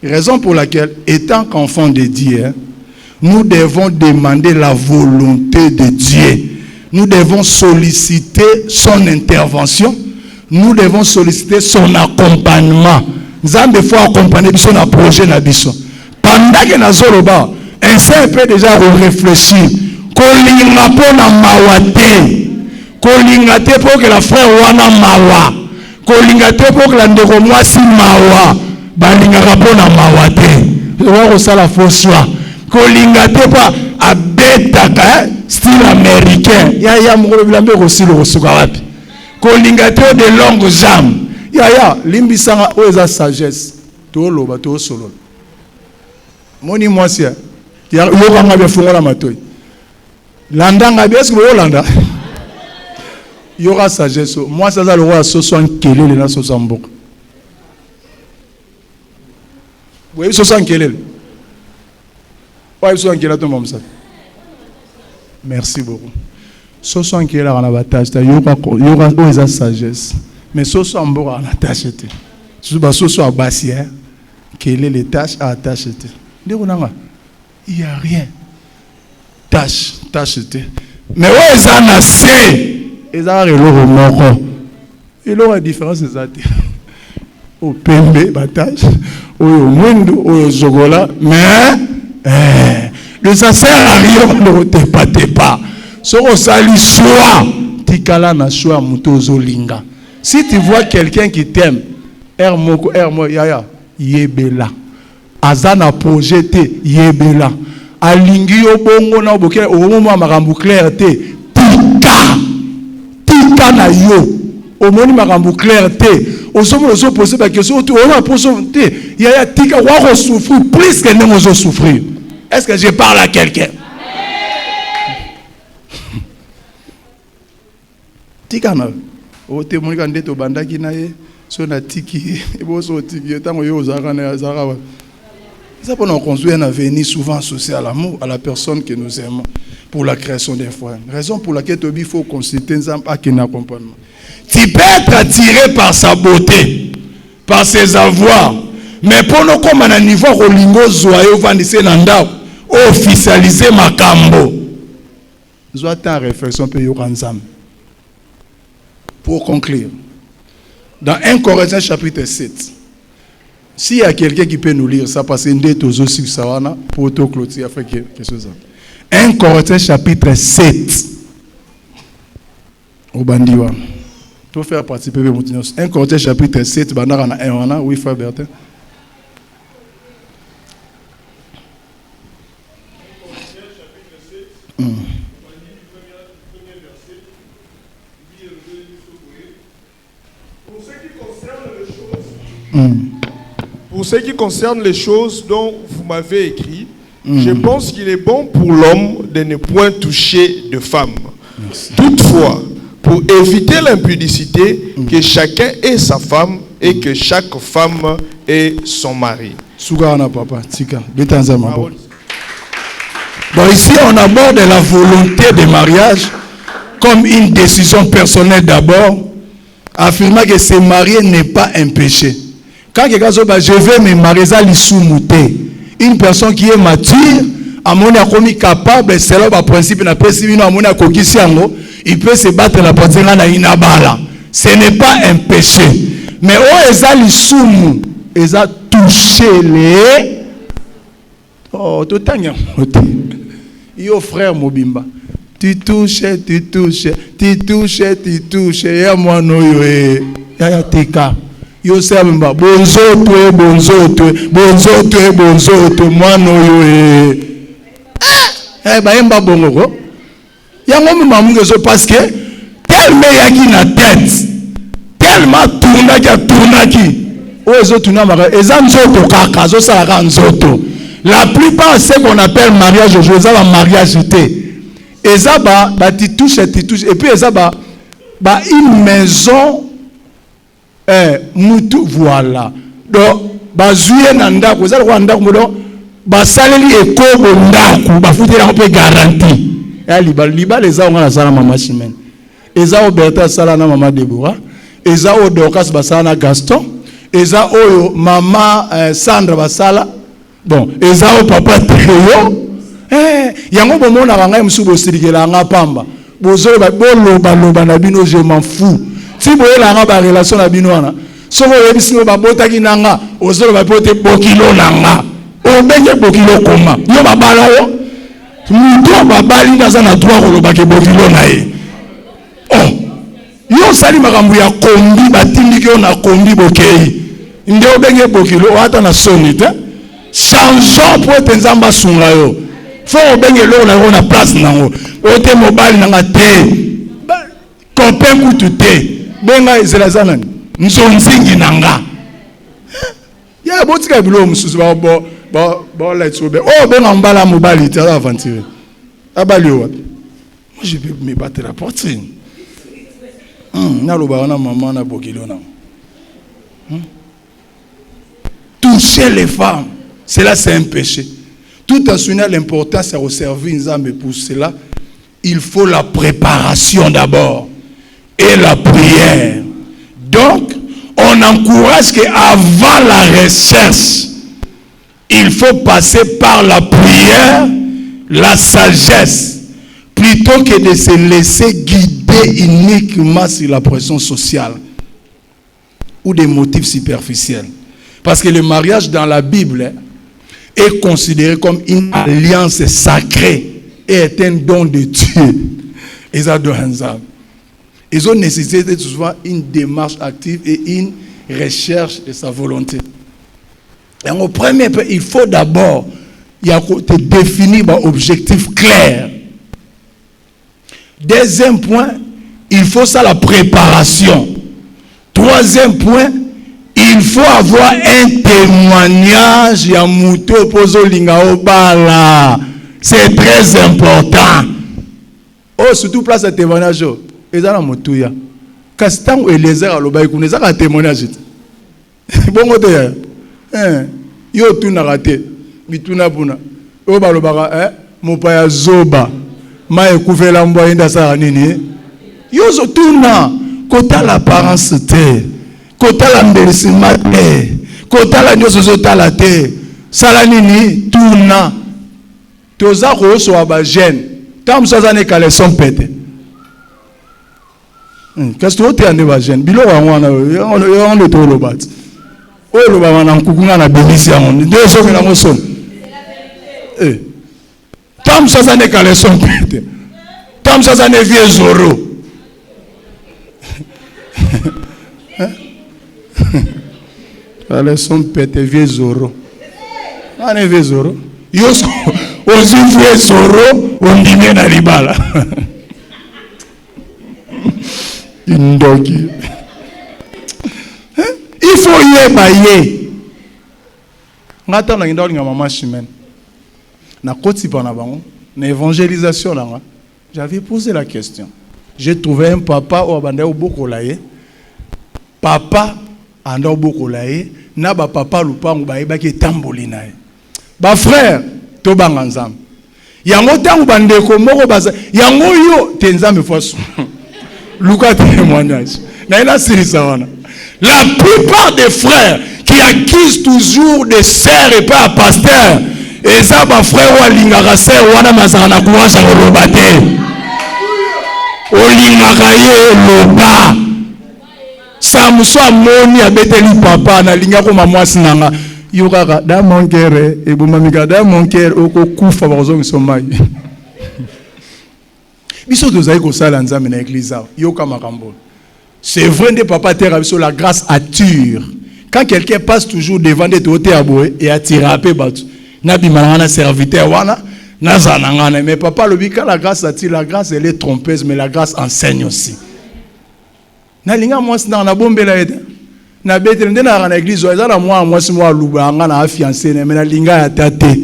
Raison pour laquelle, étant qu'enfant de Dieu, nous devons demander la volonté de Dieu. Nous devons solliciter son intervention. Nous devons solliciter son accompagnement. Nous avons des fois accompagner son projet. pendant que nazoloba un peu déjà réfléchir kolinga pona mawate kolinga te pour que la frère wana mawa kolinga te pour que la ndeko mwasi mawa balingaka pona mawate wako sala foswa kolinga te pa abetaka style américain ya mukolo bilambe kosilo kosuka wapi kolinga te de longues jambes ya limbisanga oza sagesse to loba to solo moni mwasi ya yokanga be fungola matoi landanga be est-ce que vous landa yoka sagesse moi ça za le roi soso nkelele na soso mboka oui soso nkelele ouais soso nkelele to momsa merci beaucoup soso nkelele na batage ta yoka oza sagesse mais soso mboka na tâche te soso abasi kelele tâche à tâche te ndeko nanga il y a rien tâche mais où est-ce qu'on a c'est et ça le remords et là la différence c'est ça au pembe batage au mundo au chocolat mais le ça sert à rien ne te pas ce qu'on sali choix tikala na choix mutozo linga si tu vois quelqu'un qui t'aime ermoko yaya yebela azana projeté yebela alingi obongo na boke au moment makambu clair te tika na yo au moment makambu clair te au somo ozo poser ba question tu on a posé te yaya tika wa souffrir plus que nous ozo souffrir est-ce que je parle à quelqu'un tika na o te monika ndeto bandaki na ye so na tiki e bo so tiki tango yo zaka na zaka ça pour nous construire un avenir souvent associé à l'amour, à la personne que nous aimons, pour la création d'un foyer. Raison pour laquelle il faut consulter un accompagnement. Tu peux être attiré par sa beauté, par ses avoirs, mais pour nous, comme à un niveau rolingo zoyeux, vandissé nanda, officialiser ma cambo. Je dois être en réflexion pour conclure. Dans 1 Corinthiens chapitre 7, s'il y a quelqu'un qui peut nous lire ça, parce que nous sommes tous aussi sawana pour tout clôturer, faire quelque chose. 1 Corinthiens chapitre 7. Au bandiwa. Tout faire participer de 1 Corinthiens chapitre 7, bandara na 1 oui frère Bertin. Pour ce qui concerne les choses dont vous m'avez écrit, je pense qu'il est bon pour l'homme de ne point toucher de femme. Merci. Toutefois, pour éviter l'impudicité, que chacun ait sa femme et que chaque femme ait son mari. Bon, ici, on aborde la volonté de mariage comme une décision personnelle d'abord, affirmant que se marier n'est pas un péché. Quand quelqu'un dit je vais me marier, une personne qui est mature, à mon avis capable, c'est là le principe il peut se battre la partie na inabala. Ce n'est pas un péché. Mais où est-ce soumu, ils ont touché les oh tout tanya. Yo frère Mobimba. Tu touches. Ya moi no yo ya teka. Yo semba bonzo moi no yo ba emba bongo. Yango mamunge so parce que tellement yaki na tête. Tellement tournaki. Ozo tunamaka ezanzoto kaka zo sala nzoto. La plupart c'est qu'on appelle mariage aujourd'hui ça va mariage été. Ezaba ba touche et puis ezaba ba une maison mutu voilà. Donc ba zuye na ndako za kwa ndako modo ba saleli ekobo ndako ba futela un peu garantie. Ya liba les a on la sala mama Chimène. Eza Oberta sala na mama Deborah. Eza Odokas basala na Gaston. Eza oyo mama Sandra basala. Bon, eza o papa Théo. Yango bomona banga msubo silikela nga pamba. Bozolo ba loba na bino je m'en fous. Si boyela nga ba relation na bino wana. Soko yebisino ba botaki nanga, ozolo ba pote bokilo nanga. Au benge bokilo koma yo babala yo muto babali na za na droit koloba ke bokilo na ye oh yo sali makambo ya kombi batindiki yo na kombi bokei nde obenge bokilo ata na soni te changeons pour te nzamba sunga yo faut obenge lo na place nango ote mobile nanga te copain kutu te benga ezela zanani nzonzingi nanga ya botika bilo mususu ba let's obe oh benga mbala mobile te aventure abali wapi moi je vais me battre la poitrine na lo ba na maman na bokilo na toucher les femmes cela c'est un péché tout en soulignant l'importance à servir Nzambe. Pour cela il faut la préparation d'abord et la prière. Donc on encourage qu'avant la recherche il faut passer par la prière, la sagesse, plutôt que de se laisser guider uniquement sur la pression sociale ou des motifs superficiels. Parce que le mariage dans la Bible est considéré comme une alliance sacrée et est un don de Dieu. Ils ont nécessité souvent une démarche active et une recherche de sa volonté. Et au premier point, il faut d'abord te définir un objectif clair. Deuxième point, il faut ça la préparation. Troisième point, il faut avoir un témoignage ya muto pozo linga obala. C'est très important. Oh, surtout place de témoignage. Ezala mutuya. Kastan Eliezer aloba ikuneza ka témoignage. Bongo te ya. Yo tuna raté. Bituna buna. O balobaka mopaya zoba. Ma ekufela mbwa inda sa nini? Yo zo tuna kota l'apparence te. Kota la mbelissima te. Kota la nyoso zo tala te. Sala nini tuna. Toza ko so aba jeune. Tam so za ne kale son pete. Qu'est-ce que tu as dit, jeune? Bilo wana on le tolo bat. Oh le baba na kukunga na belisi on. Deux so na moson. Tam so za ne kale son pete. Tam so za ne vie zoro. Kale son pete vie zoro. Ane vie zoro. Yosko ozi vie zoro ondime na libala. Indoki. Il faut y bailler. Ngata na ngindoki nga mama chimene. Na koti pana bango, na évangélisation là. J'avais posé la question. J'ai trouvé un papa au abanda au bokolaye. Papa anda au bokolaye, na ba papa lupango ba yeba ki tamboli na ye. Ba frère to banga nzambe. Yango tangu bandeko moko baza, yango yo te nzambe fosu. Lucas témoignage. La plupart des frères qui accusent toujours des sœurs et pas pasteurs, et ça, ma frère, ou alingara sœur, ou anamazana courage à l'obate. Olingaraye loba. Samso amoni abeteli papa na lingako mama sinanga. Yokaka da mon cœur et bomamika da mon cœur oko kufa bazo misomai. C'est vrai que papa terre sur la grâce attire. Quand quelqu'un passe toujours devant des côtés et attire un peu batu. Nabi malana serviteur wana nazanangana mais papa le bika la grâce attire, la grâce elle est trompeuse mais la grâce enseigne aussi. Na linga moi na bombela ete. Na betre ndena na église ezala moi si moi lubanga na fiancé mais na linga ya tate.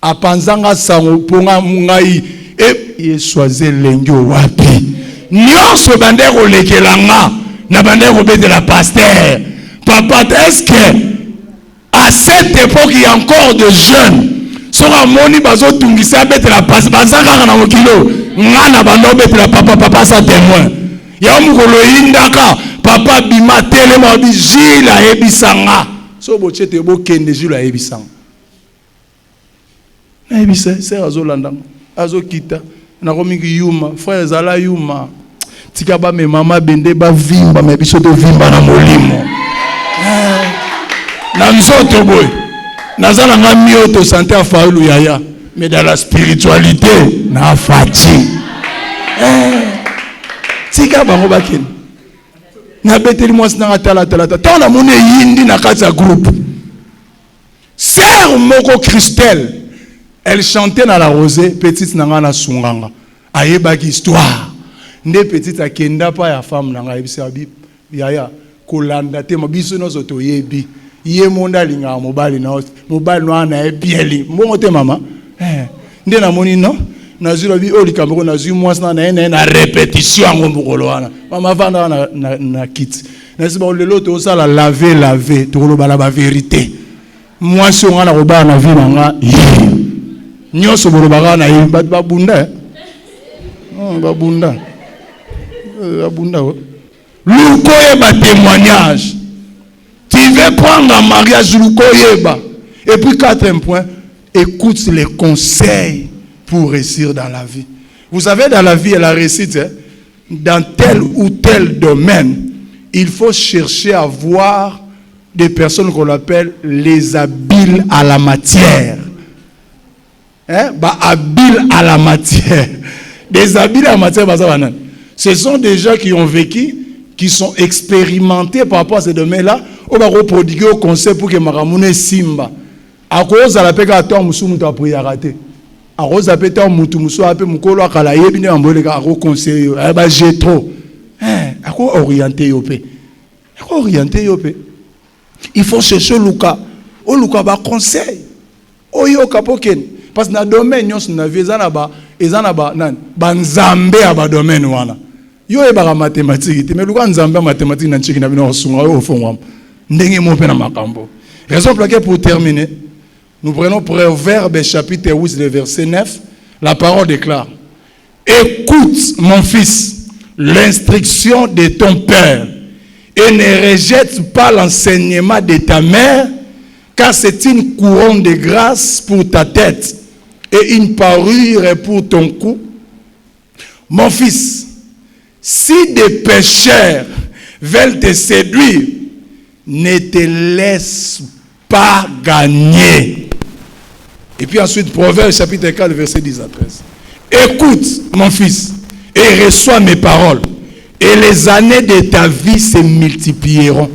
Apanzanga sango ponga mungai et choisir l'engio wapi. Nyonso bandero lekelanga na bandero de la pasteur. Papa, est-ce que à cette époque il y a encore des jeunes sera moni bazo tungisa bete la pasteur bazaka na mokilo ngana bando bete la papa sa témoin. Ya mukolo indaka papa bima telema bi jila ebisanga. So bochete bo kende jila ebisanga. Ebisa c'est azolanda azokita. Na komiki yuma frère zala yuma tika ba me mama bende ba vimba me biso to vimba na molimo na nzoto boy Nazala nga mioto santé à Faoulou Yaya. Mais dans la spiritualité, na fati. Tika bango bakin. Na beteli moi na tala. Tant na mone yindi na kata groupe. Sœur Moko Christelle, elle chantait dans la rosée, petite nanga na sunganga. Ayebaki histoire. Nde petite akenda pa ya femme nanga ebisabi yaya kolanda te mabiso no zoto yebi. Ye monda linga mobali no na ebieli. Mbongo te mama. Nde na moni no na zilo bi oli kamero na zu moi na répétition ngombo wana. Mama vanda na kit. Na siba lelo to sala laver to lo bala ba vérité. Moi si on a roba na vie nanga nyoso bolobaga na ye babunda babunda Lukoyeba témoignage. Tu veux prendre un mariage Lukoyeba. Et puis 4e point, écoute les conseils pour réussir dans la vie. Vous savez, dans la vie et la réussite, dans tel ou tel domaine, il faut chercher à voir des personnes qu'on appelle les habiles à la matière. Habiles à la matière. Des habiles à la matière, ce sont des gens qui ont vécu, qui sont expérimentés par rapport à ce domaine-là. On va prodiguer au conseil pour que Maramune Simba. À cause de la paix à toi, Moussou Moutou a pris à rater. À cause de la paix à Moutou Moussou a pris Moukolo à Kalaye, bien à conseil. J'ai trop. À quoi orienter Yopé? À quoi orienter Yopé? Il faut chercher Luka. O Luka va conseil. O Yoka Poken. Parce que dans le domaine, nous avons banzambe à domaine wana. Yo e ba mathématique, mais Luka nzambe mathématique na chiki na bino sunga au fond. Ndenge mo pena makambo. Raison pour laquelle pour terminer, nous prenons Proverbe chapitre 8 verset 9, la parole déclare: écoute mon fils l'instruction de ton père et ne rejette pas l'enseignement de ta mère, car c'est une couronne de grâce pour ta tête et une parure pour ton cou. Mon fils, si des pécheurs veulent te séduire, ne te laisse pas gagner. Et puis ensuite, Proverbe chapitre 4, verset 10 à 13. Écoute, mon fils, et reçois mes paroles, et les années de ta vie se multiplieront.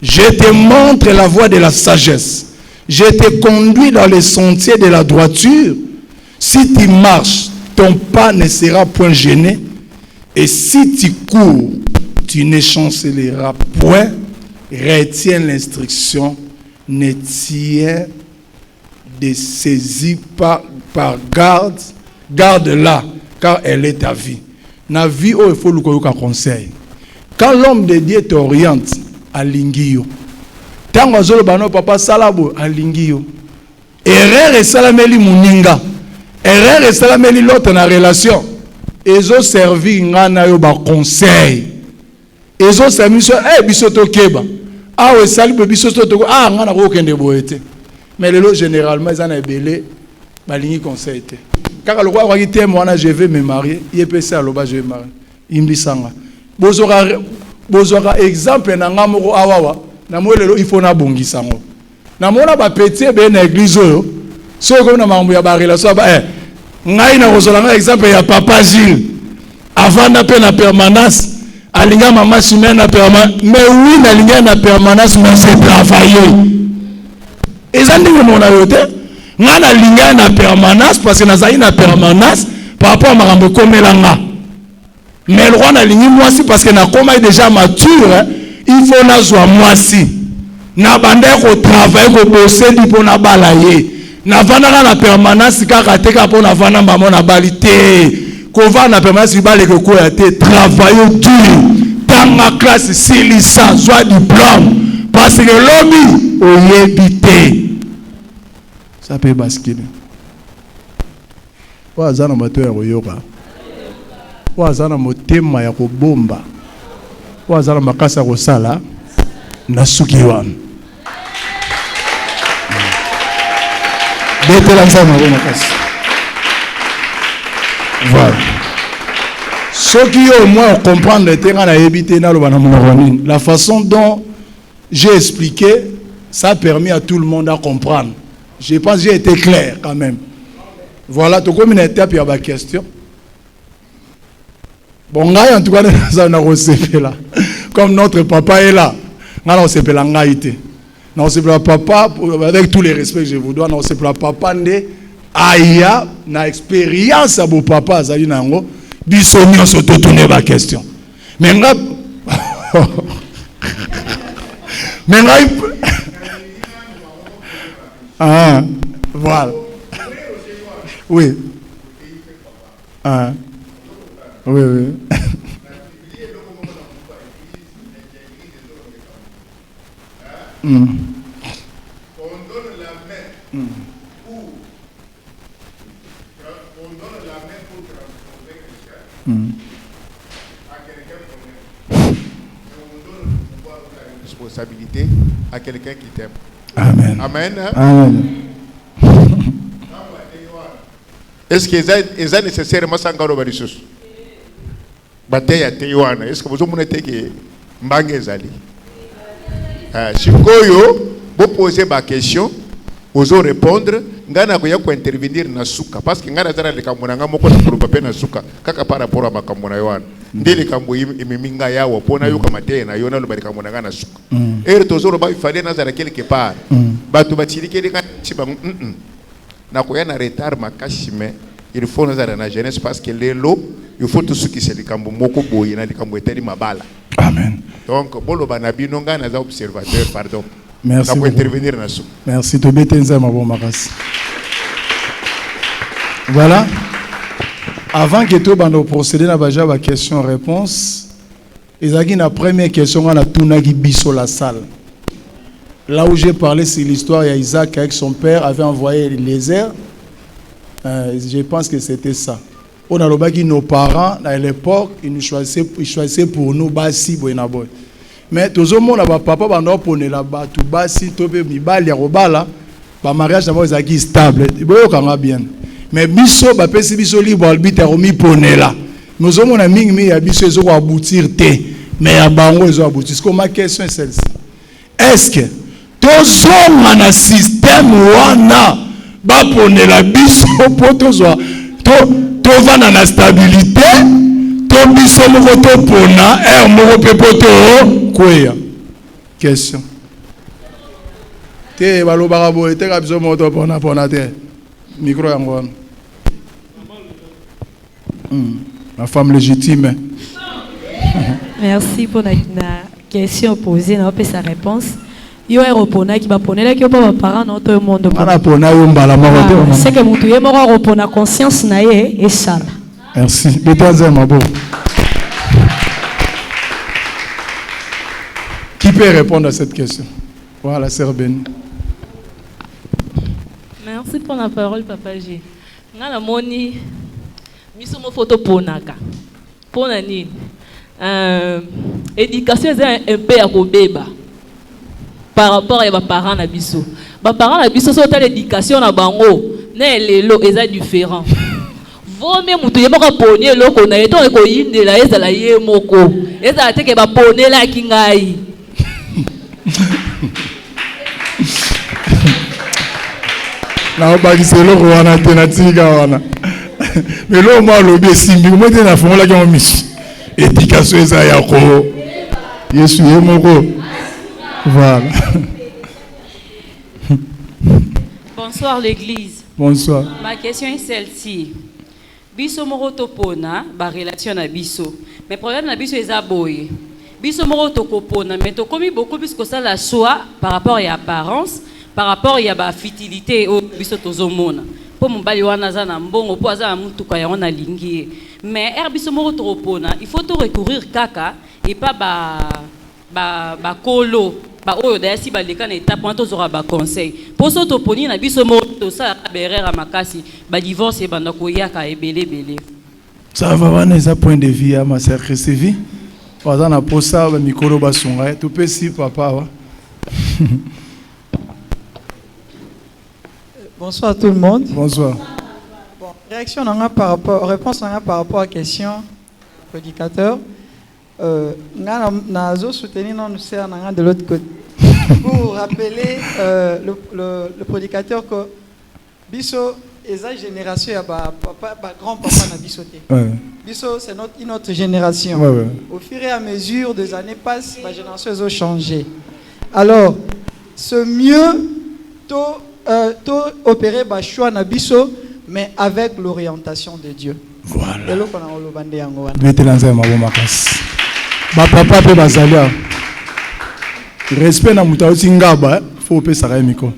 Je te montre la voie de la sagesse. Je te conduis dans les sentiers de la droiture. Si tu marches, ton pas ne sera point gêné. Et si tu cours, tu ne chancelleras point. Retiens l'instruction. Ne tiens de saisie par garde. Garde-la, car elle est ta vie. Na vie, il faut le conseil. Quand l'homme de Dieu t'oriente, à l'ingio. Tant que papa salabo à l'ingio. Erreur et salameli muninga. Erreur et salameli l'autre dans la relation. Ils ont servi ngana yo ba conseil. Ils ont servi sur bisoto keba. Ah ouais salibo bisoto to ngana ko kende boete. Mais le lot généralement ils en a belé ba lingi conseil te. Car le roi qui t'aime moi je vais me marier, il peut ça loba je vais marier. Imbisanga. Bozora exemple na ngamoko awawa na molelo il faut na bongisa ngo. Na mona ba petit be na église oyo. So ko na mambo ya ba relation ba ngai na kozolanga exemple ya papa Gilles avant na pe na permanence alinga mama Simena na permanence mais oui na linga na permanence mais c'est travailler ezandi mona yote nga na linga na permanence parce que nazali na permanence par rapport à makambo komelanga mais le roi na lingi moi si parce que na koma déjà mature il faut na zwa moi si na bande ko travailler ko bosser di pona balaye na vana na permanence kaka te ka pona vana mama na balite ko va na permanence balé ko ya te travailler dur dans ma classe si licence soit diplôme parce que lobby oyebité ça peut basculer wa zana moto ya koyoka wa zana motema ya kobomba wa zana makasa kosala na suki wana voilà. Ceux qui au moins comprendre le terrain à éviter la façon dont j'ai expliqué, ça a permis à tout le monde à comprendre. Je pense que j'ai été clair quand même. Voilà, tout comme une étape, il y a ma question. Bon, en tout cas, là. Comme notre papa est là, on s'appelle Ngaïté. On s'appelle papa, avec tous les respects que je vous dois, on s'appelle papa de Aya, na expérience à vos papas, Zali Nango, bisognon se tourner ma question. Mais ah, voilà. Oui. Ah. Oui, oui. On donne la main pour transformer quelqu'un à quelqu'un qu'on aime. Et on donne le pouvoir de la responsabilité à quelqu'un qui t'aime. Amen. Amen. Amen. Est-ce que c'est nécessaire masangaro barisus? Bataille à Théouana. Est-ce que vous avez que Mbangé Zali? Si vous posez ma question, vous allez répondre. Ngana ko yako intervenir na suka parce que ngana zara likamuna ngamo ko turupape na suka kaka para pora makamuna yoana ndele kambo imiminga yawo pona yo kamate na yona lo barikamuna ngana suka tozoro ba ifale na zara quelque part batu batilike de chiba na ko yana retard makashime il faut na zara na jeunesse parce que lelo il faut tout ce qui se likambo moko boye na likambo eteli mabala. Amen. Donc bolo banabino ngana za observateur pardon. Merci pour intervenir là-dessus. Merci. Voilà. Avant que tout bando procéder à la question-réponse, il y a une première question à la Tunagi Bisso la salle. Là où j'ai parlé, c'est l'histoire d'Isaac avec son père avait envoyé les airs. Je pense que c'était ça. On a le nos parents à l'époque, ils choisissaient pour nous Bassi Boenaboy. Mais tout le monde a papa bando pone là-bas tout bas si topé mibali ya robala ba mariage d'abord ezaki stable boyo kanga bien mais biso ba pesi biso libre arbitre romi pone là nous avons na mingi ya biso ezo ko aboutir te mais ya bango ezo aboutir. Comme ma question est celle-ci, est-ce que tozonga na système wana ba pone la biso po tozwa to vana na stabilité to biso moko to pona moko pepoto quoi? Question. Te balobaka boye te kabiso moto pona te. Micro yango. Ma femme légitime. Merci pour la question posée, on peut sa réponse. Yo aéropona qui va poner là qui pas parents dans tout le monde. Ana pona yo mbala moko. C'est que mutu ye moko aéropona conscience na ye et ça. Merci. Betanze mabo. Qui peut répondre à cette question? Voilà, sœur Béni. Merci pour la parole, Papa G. Ngana moni misomo photo ponaka. Pona nini? Éducation est un peu à kobeba par rapport à mes parents na biso. Ba parents na biso so ta l'éducation na bango, na lelo eza différent. Vaut mieux mutu yeba ko ponier loko na eto ko yindela ezala ye moko. Ezala te ke ba ponela kingai. Na bakiselo wana tena tika wana mais lo mo lobi simbi mo tena fongola ki mo miss éducation eza ya ko Yesu ye moko. Voilà. Bonsoir l'église. Bonsoir. Ma question est celle-ci. Biso moko topona ba relation na biso. Mais problème na biso eza boye. Biso moko tokopona mais to komi beaucoup puisque ça la choix par rapport à apparence, par rapport à ba fertilité au biso tozomona. Po mobali wana za na mbongo po aza mutuka ya wana lingi. Mais biso moko topona, il faut to recourir kaka et pas ba kolo ba oyo da si ba leka na étape wana tozora ba conseil. Po so toponi na biso moko to ça berera makasi ba divorce banda ko yaka ebele bele. Ça va wana eza point de vue à ma sœur Christine. Pendant pour ça, le micro va sonner. Tu peux si papa. Bonsoir à tout le monde. Bonsoir. Bon, réponse par rapport à la question prédicateur. Nazo soutenir non nous sert de l'autre côté. Pour rappeler le prédicateur que Bisso est la génération grand-papa na Bissoté. Bisso, c'est une autre génération. Au fur et à mesure des années passent, la génération a changé. Alors, c'est mieux opérer le choix na Bisso, mais avec l'orientation de Dieu. Voilà. Et là, on a papa pe bazalia. Respect na mutaoti ngaba, faut pe ça miko.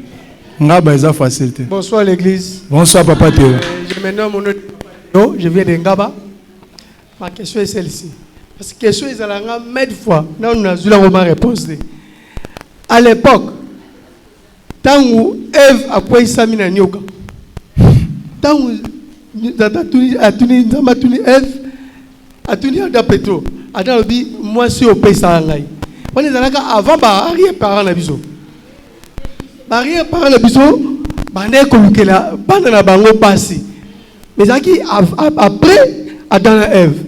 Ngaba eza facilité. Bonsoir l'église. Bonsoir papa Théo. Je me nomme Ono, je viens de Ngaba. Ma question est celle-ci. Parce que la question est à la même fois. Là, on a eu la réponse. À l'époque, tant où Ève a pris sa mine à Nyoka, tant où Ève a tenu à Pétro, Adam a dit, moi, si au pays, ça a on est avant arrière-parent na biso. Arrière-parent na biso, bande koluke la bande na bango passi. Maisaki après Adam et Ève.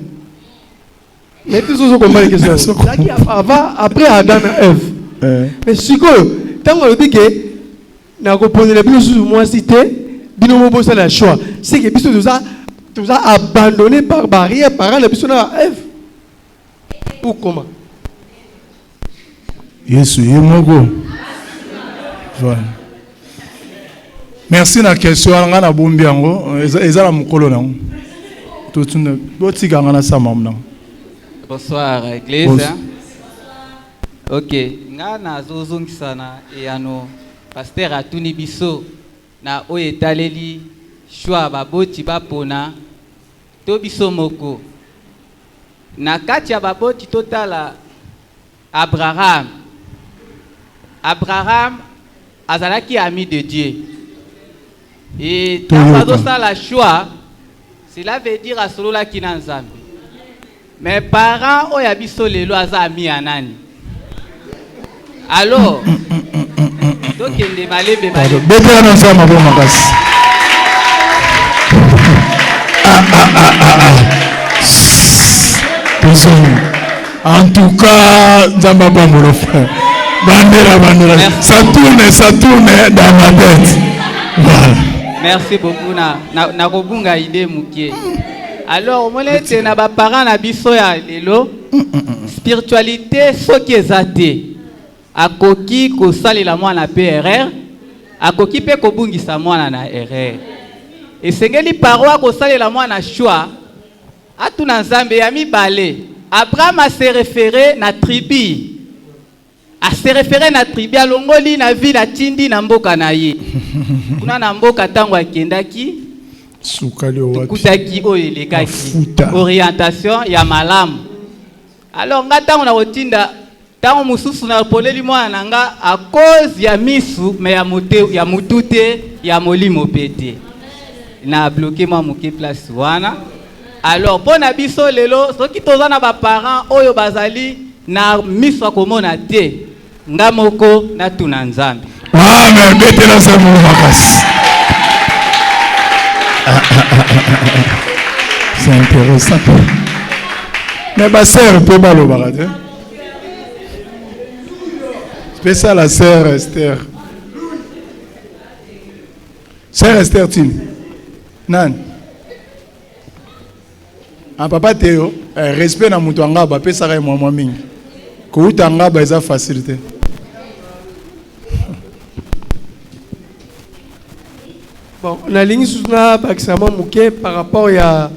Mais tous ceux qui comprennent la question.Aki avant après Adam et Ève. Mais si que tant on dit que na ko poser la biso sur moi cité, bino mo bossa la choix. C'est que biso tout ça abandonné par arrière-parent na biso na Ève. Ou comment? Yesu yemogo. Voilà. Merci na question nga na bombi yango ezala mukolo nango. Totuna botika nga na samam. Bonsoir église. OK, nga na zozongisa na eyano pasteur atuni biso na oyetaleli choix baboti bapona to biso moko. Na kati ya baboti totala Abraham azalaki ami de Dieu. Et quand ça la choix, cela veut dire à solo la kinanzambi. Mes parents ont yabiso lelo azami anani. Alors, donc il est malé bébé. Bébé annonce ma bonne magas. En tout cas, Zambaba Molofa. Bandera. Ça tourne dans ma tête. Voilà. Merci beaucoup na kobunga idée mukie. Alors, moi les na ba parents na biso ya lelo. Spiritualité soki ezate. Akoki ko salela mwana PRR, akoki pe kobungisa mwana na erreur. Et sengeli paroi ko salela mwana choix. Atuna Nzambe ya mibale. Abraham a se référé na tribu. A se référé na tribu alongoli na vie na tindi na mboka na ye. Kuna na mboka tango akendaki sukali wapi. Kutaki oyelekaki. Orientation ya malamu. Alors nga tango na rotinda tango mususu na poleli mwana nanga a cause ya misu me ya mutute ya molimo pete. Na bloqué moi moké place wana. Alors pour na biso lelo soki toza na ba parents oyo bazali na miso komona te ngamoko na tuna Nzambe. Amen. Betela sa mo makasi. C'est intéressant. Mais ma sœur peut pas le barater. C'est ça la sœur Esther. Sœur Esther Tim. Nan. Un papa Théo, respect na mutu anga ba pesa ka mwa mingi. Ko utanga ba eza facilité. Bon, la ligne soutena extrêmement mouquée par rapport à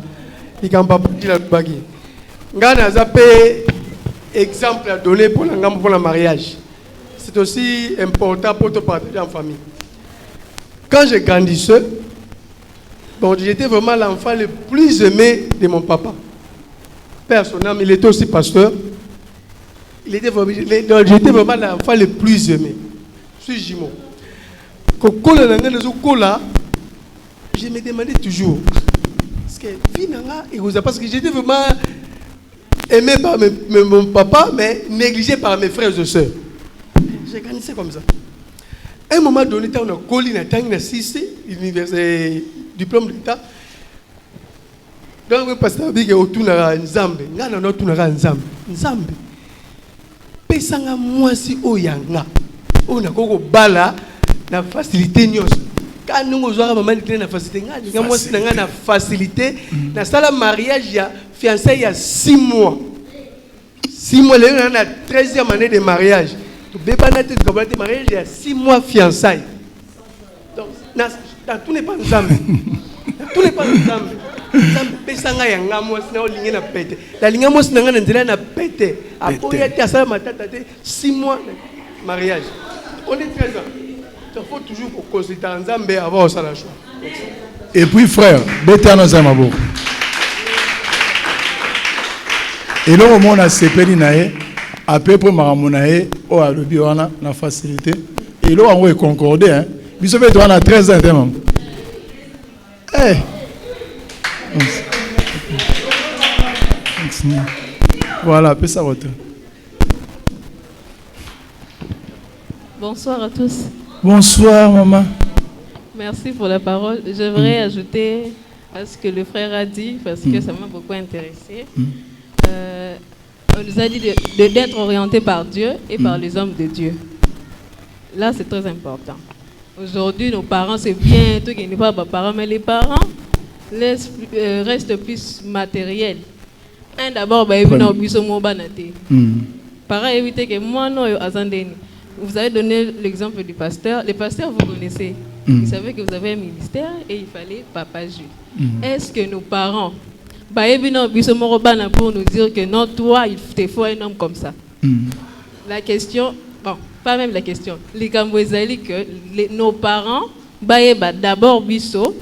la bagi. Ngana zappé exemple à donner pour le mariage. C'est aussi important pour te partager en famille. Quand je grandissais, bon, j'étais vraiment l'enfant le plus aimé de mon papa. Personnellement, il était aussi pasteur. J'étais vraiment l'enfant le plus aimé. Je suis jumeau. Je me demandais toujours, parce que j'étais vraiment aimé par mon papa, mais négligé par mes frères et soeurs. J'ai grandi comme ça. À un moment donné, on a collé dans l'université, diplôme d'État. Donc, le pasteur dit qu'il y a autour de Nzambe. Il y a autour de Nzambe. Nzambe. Pesanga moi si oyanga. on a koko bala na facilité nyos quand nous ozwa maman ni na facilité nga moi sinanga na facilité na sala mariage ya fiançailles il y a 6 mois 6 mois là on a 13e année de mariage to beba na tête comme mariage il y a 6 mois fiançailles donc tout n'est pas ensemble tout n'est pas ensemble pesanga ya ngamo sina olingi na pete la linga mo sina ngana nzela na pete apoya te asala matata te 6 mois de mariage on est 13 ans il faut toujours consulter Nzambe avant ça la choix. Et puis frère betano za maboko et là au monde a sepeli nae à peu près maramonae o alobi wana na facilité et là on va concorder hein biso beto wana 13 ans même eh voilà, puis ça retourne. Bonsoir à tous. Bonsoir, maman. Merci pour la parole. J'aimerais ajouter à ce que le frère a dit, parce que ça m'a beaucoup intéressé. On nous a dit d'être orienté par Dieu et par les hommes de Dieu. Là, c'est très important. Aujourd'hui, nos parents, c'est bien, tout qui n'est pas parents, mais les parents restent plus matériels. Un d'abord, pareil, éviter que moi, non, vous avez donné l'exemple du pasteur. Les pasteurs, vous connaissez. Vous savez que vous avez un ministère et il fallait papa Jules. Est-ce que nos parents, pour nous dire que non, toi, il te faut un homme comme ça? La question, bon, pas même la question. Les Cambouezali que nos parents, d'abord biso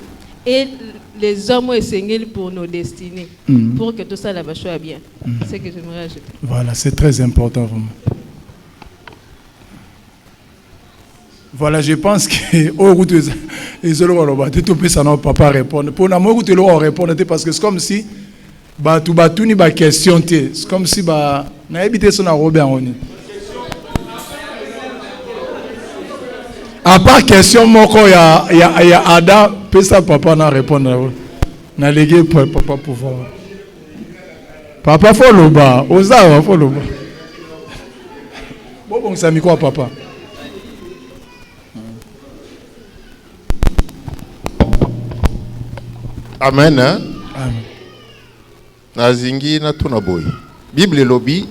et les hommes essayent pour nos destinées, pour que tout ça là soit bien. C'est ce que j'aimerais ajouter. Voilà, c'est très important vraiment. Voilà, je pense que au route les autres tout peut ça non papa répondre. Pour na moi tu répondre parce que c'est comme si tout ni ba question té, c'est comme si na habité son Robert Oni. À part question moko ya Ada, peut ça papa na répondre. Na légué papa pouvoir. Papa faut le bas, osa faut le bas. Bon ça mi quoi papa? Amen. Amen. Nazingi na tunaboy. Bible lobby,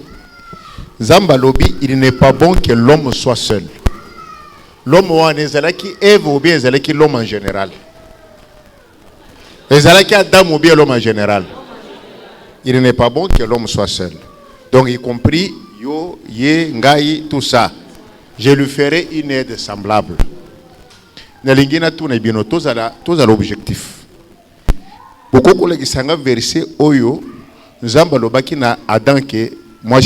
Zamba lobby, il n'est pas bon que l'homme soit seul. L'homme ou qui Ève ou bien l'homme en général. Qui Adam ou bien l'homme en général. Il n'est pas bon que l'homme soit seul. Donc y compris yo, ye, ngai, tout ça. Je lui ferai une aide semblable. Nalingina tuna bino tous à l'objectif. Beaucoup de collègues sont versé oyo Nzamba lobaki na Adam que moi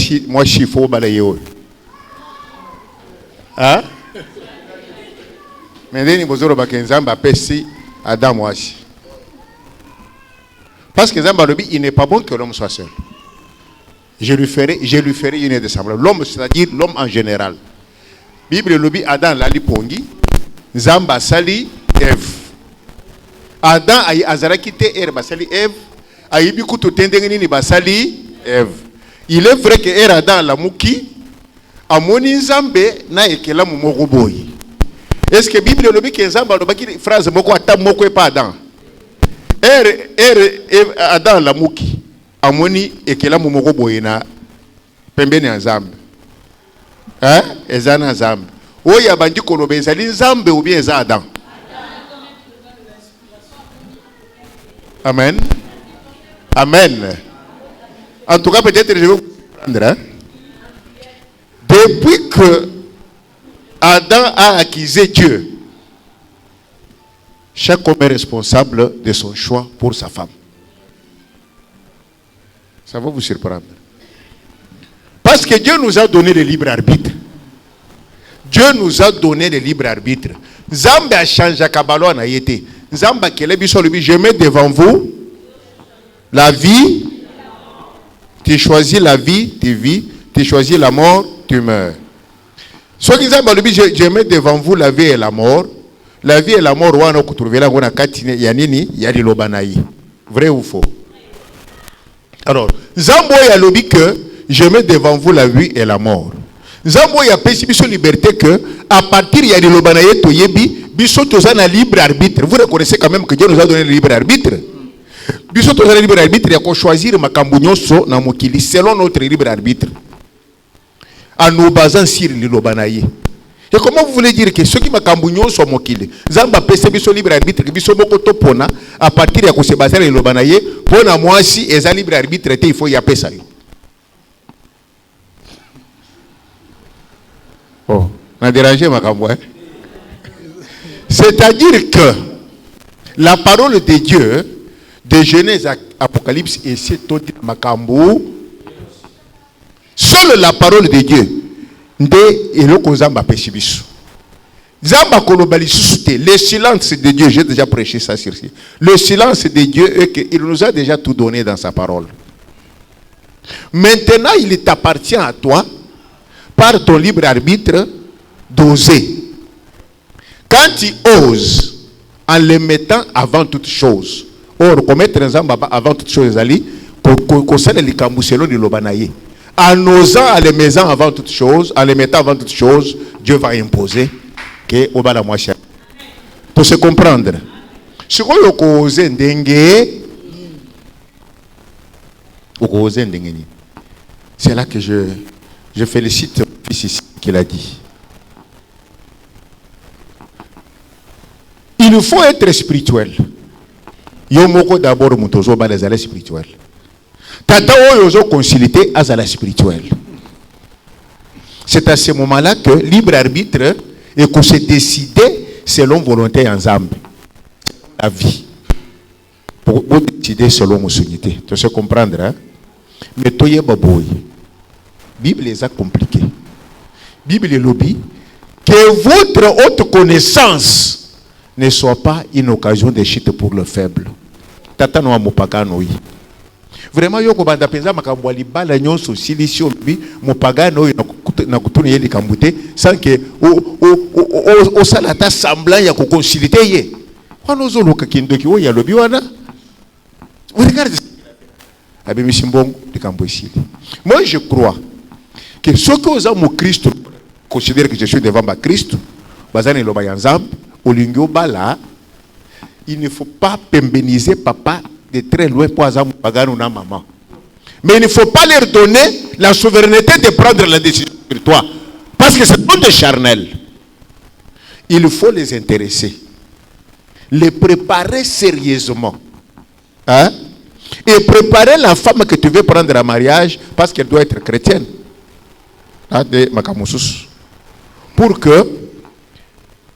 chifo balaye oyo. Hein? Mais dès que vous avez Nzamba pesi Adam washi. Parce que Nzamba lobi il n'est pas bon que l'homme soit seul. Je lui ferai une aide semblable. L'homme, c'est-à-dire l'homme en général. Bible lobi Adam lali pongi, Nzamba sali Ève. Adam ayi azaraki te basali Ève, ayibi kutu tendengeni ni basali Ève. Il est vrai que Adam la muki amoni Nzambe na ekela mu moko boyi. Est-ce que Bible lobi ke Nzamba lobaki phrase moko ata moko pa Adam? Adam la muki amoni ekela mu moko boyi na pembeni ya Nzambe. Ezana Nzambe. Oya bandi kolobe ezali Nzambe ou bien eza Adam? Amen. Amen. En tout cas, peut-être je vais vous prendre. Hein? Depuis que Adam a accusé Dieu, chaque homme est responsable de son choix pour sa femme. Ça va vous surprendre. Parce que Dieu nous a donné le libre arbitre. Dieu nous a donné le libre arbitre. Zambé a changé Kabalo en ayété. Zamba je mets devant vous la vie. Tu choisis la vie, tu vis. Tu choisis la mort, tu meurs. Ce qui je mets devant vous la vie et la mort. La vie et la mort, on a trouvé là, on a katine, yanini, yari lobanaï. Vrai ou faux? Alors, Zambo ya lobi que je mets devant vous la vie et la mort. Zambo ya pesi biso liberté que à partir ya liloba na ye toyebi biso tozana libre arbitre. Vous reconnaissez quand même que Dieu nous a donné le libre arbitre. Biso tozana libre arbitre ya ko choisir makambo nyonso na mokili selon notre libre arbitre. En nous basant sur liloba na ye. Et comment vous voulez dire que ceux qui makambo nyonso mokili Zamba pesi biso libre arbitre que biso moko topona à partir ya ko se baser liloba na ye pona moi si eza libre arbitre il faut ya pesa yo. Oh, on a dérangé ma camboue. C'est-à-dire que la parole de Dieu, de Genèse à Apocalypse, et c'est tout ma camboue. Seule la parole de Dieu, le silence de Dieu, j'ai déjà prêché ça sur ci. Le silence de Dieu est qu'il nous a déjà tout donné dans sa parole. Maintenant, il t'appartient à toi, par ton libre arbitre, d'oser. Quand tu oses, en le mettant avant toute chose, or, commettre un zamba avant toute chose, en osant, en le mettant avant toute chose, en le mettant avant toute chose, Dieu va imposer que au bas la moitié. Pour se comprendre. Ce qu'on a osé dengue, c'est là que je félicite le fils ici qu'il a dit. Il faut être spirituel. Yomoko d'abord mutozo ba les spirituel. Tata oyozo concilité azala spirituel. C'est à ce moment-là que libre arbitre et qu'on se décider selon volonté ensemble. La vie. Pour décider selon mon unité. Tu sais comprendre, hein? Mais toye baboy. Bible les a compliqués. Bible est lobby. Que votre haute connaissance ne soit pas une occasion de chute pour le faible. Tata no amopagano oui. Vraiment yoko banda penza makambwali bala nyonso silisio bi mopagano na kutuni yeli kambute sans que o salata semblant ya ko concilité ye. Wana zoluka kindoki wo ya lobi wana. Vous regardez Abe misimbongo de kamboisili. Moi je crois que ce que aux hommes Christ considère que je suis devant ma Christ, bazane loba yanzam olingyo bala, il ne faut pas pémbéniser papa de très loin pour azam pagano na maman. Mais il ne faut pas leur donner la souveraineté de prendre la décision sur toi parce que c'est tout de charnel. Il faut les intéresser, les préparer sérieusement. Hein? Et préparer la femme que tu veux prendre en mariage parce qu'elle doit être chrétienne. Pour que,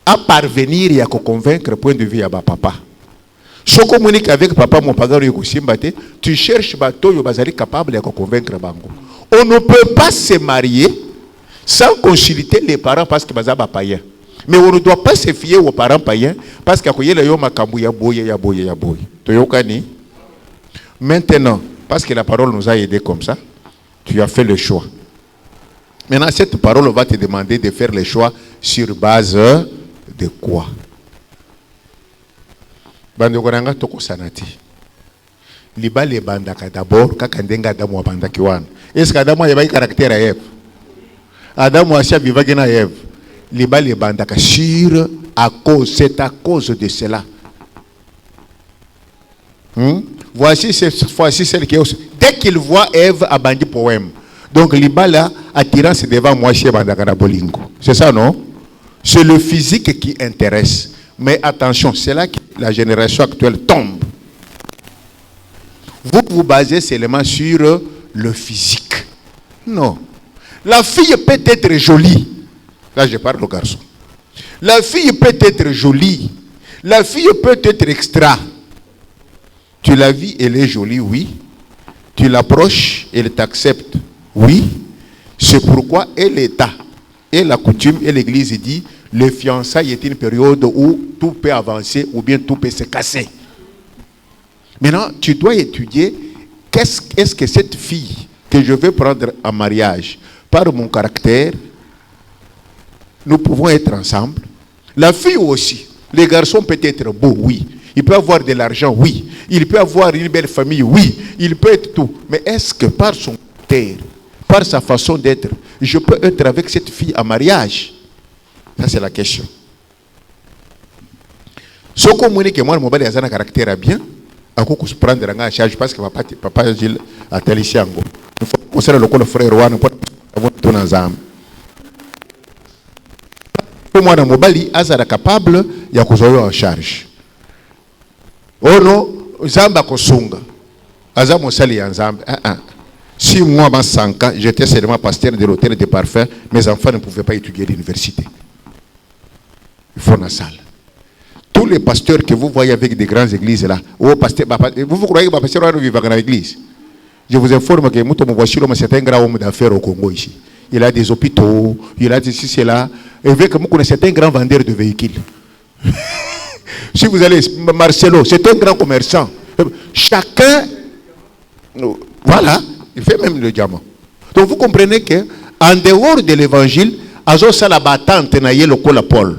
à parvenir, il y a qu'à convaincre point de vue à papa. Si tu communiques avec papa, mon pagano, tu cherches bateau, tu capable de convaincre bango. On ne peut pas se marier sans consulter les parents parce que bazaba païen. Mais on ne doit pas se fier aux parents païens parce qu'il y a des makambu ya boye. Maintenant, parce que la parole nous a aidés comme ça, tu as fait le choix. Maintenant, cette parole va te demander de faire le choix sur base de quoi? Bandokoranga toko sanati. Liba le bandaka d'abord, kakandenga Adamu abandaki wana. Est-ce qu'Adamu yaba caractère à Ève? Adamu asia vivagena Ève. Liba le bandaka sur à cause, c'est à cause de cela. Voici cette fois-ci celle qui est aussi. Dès qu'il voit Ève à bandi poème. Donc l'ibala attirance devant moi chez bandaka bolingo. C'est ça non? C'est le physique qui intéresse. Mais attention, c'est là que la génération actuelle tombe. Vous vous basez seulement sur le physique. Non. La fille peut être jolie. Là, je parle au garçon. La fille peut être jolie. La fille peut être extra. Tu la vis, elle est jolie, oui. Tu l'approches, elle t'accepte, oui. C'est pourquoi elle est là. Et la coutume et l'église dit, le fiançailles est une période où tout peut avancer ou bien tout peut se casser. Maintenant, tu dois étudier est-ce que cette fille que je veux prendre en mariage, par mon caractère, nous pouvons être ensemble. La fille aussi. Les garçons peuvent être beaux, oui. Il peut avoir de l'argent, oui. Il peut avoir une belle famille, oui. Il peut être tout. Mais est-ce que par son caractère, par sa façon d'être, je peux être avec cette fille en mariage? Ça, c'est la question. Ce qu'on me dit que moi, mon a un caractère bien, à quoi se prendre en charge parce que papa Gilles a tel ici en gros. Il faut considérer le frère Rouen pour avoir ton ensemble. Pour moi, dans mon bali, Azara capable, il y a en charge. Oh non, Zamba Kosunga. Azam Mosali en Zamba. Si moi, avant 5 ans, j'étais seulement pasteur de l'hôtel de parfum, mes enfants ne pouvaient pas étudier à l'université. Il faut une salle. Tous les pasteurs que vous voyez avec des grandes églises là, vous croyez que le pasteur va vivre dans l'église? Je vous informe que Mouto Mwashilo, c'est un grand homme d'affaires au Congo ici. Il a des hôpitaux, il a des ceci, cela. Et vu que Mouko, c'est un grand vendeur de véhicules. Si vous allez, Marcelo, c'est un grand commerçant. Chacun, voilà, il fait même le diamant. Donc vous comprenez que en dehors de l'évangile, Azo Salabatante na yelo kola Paul.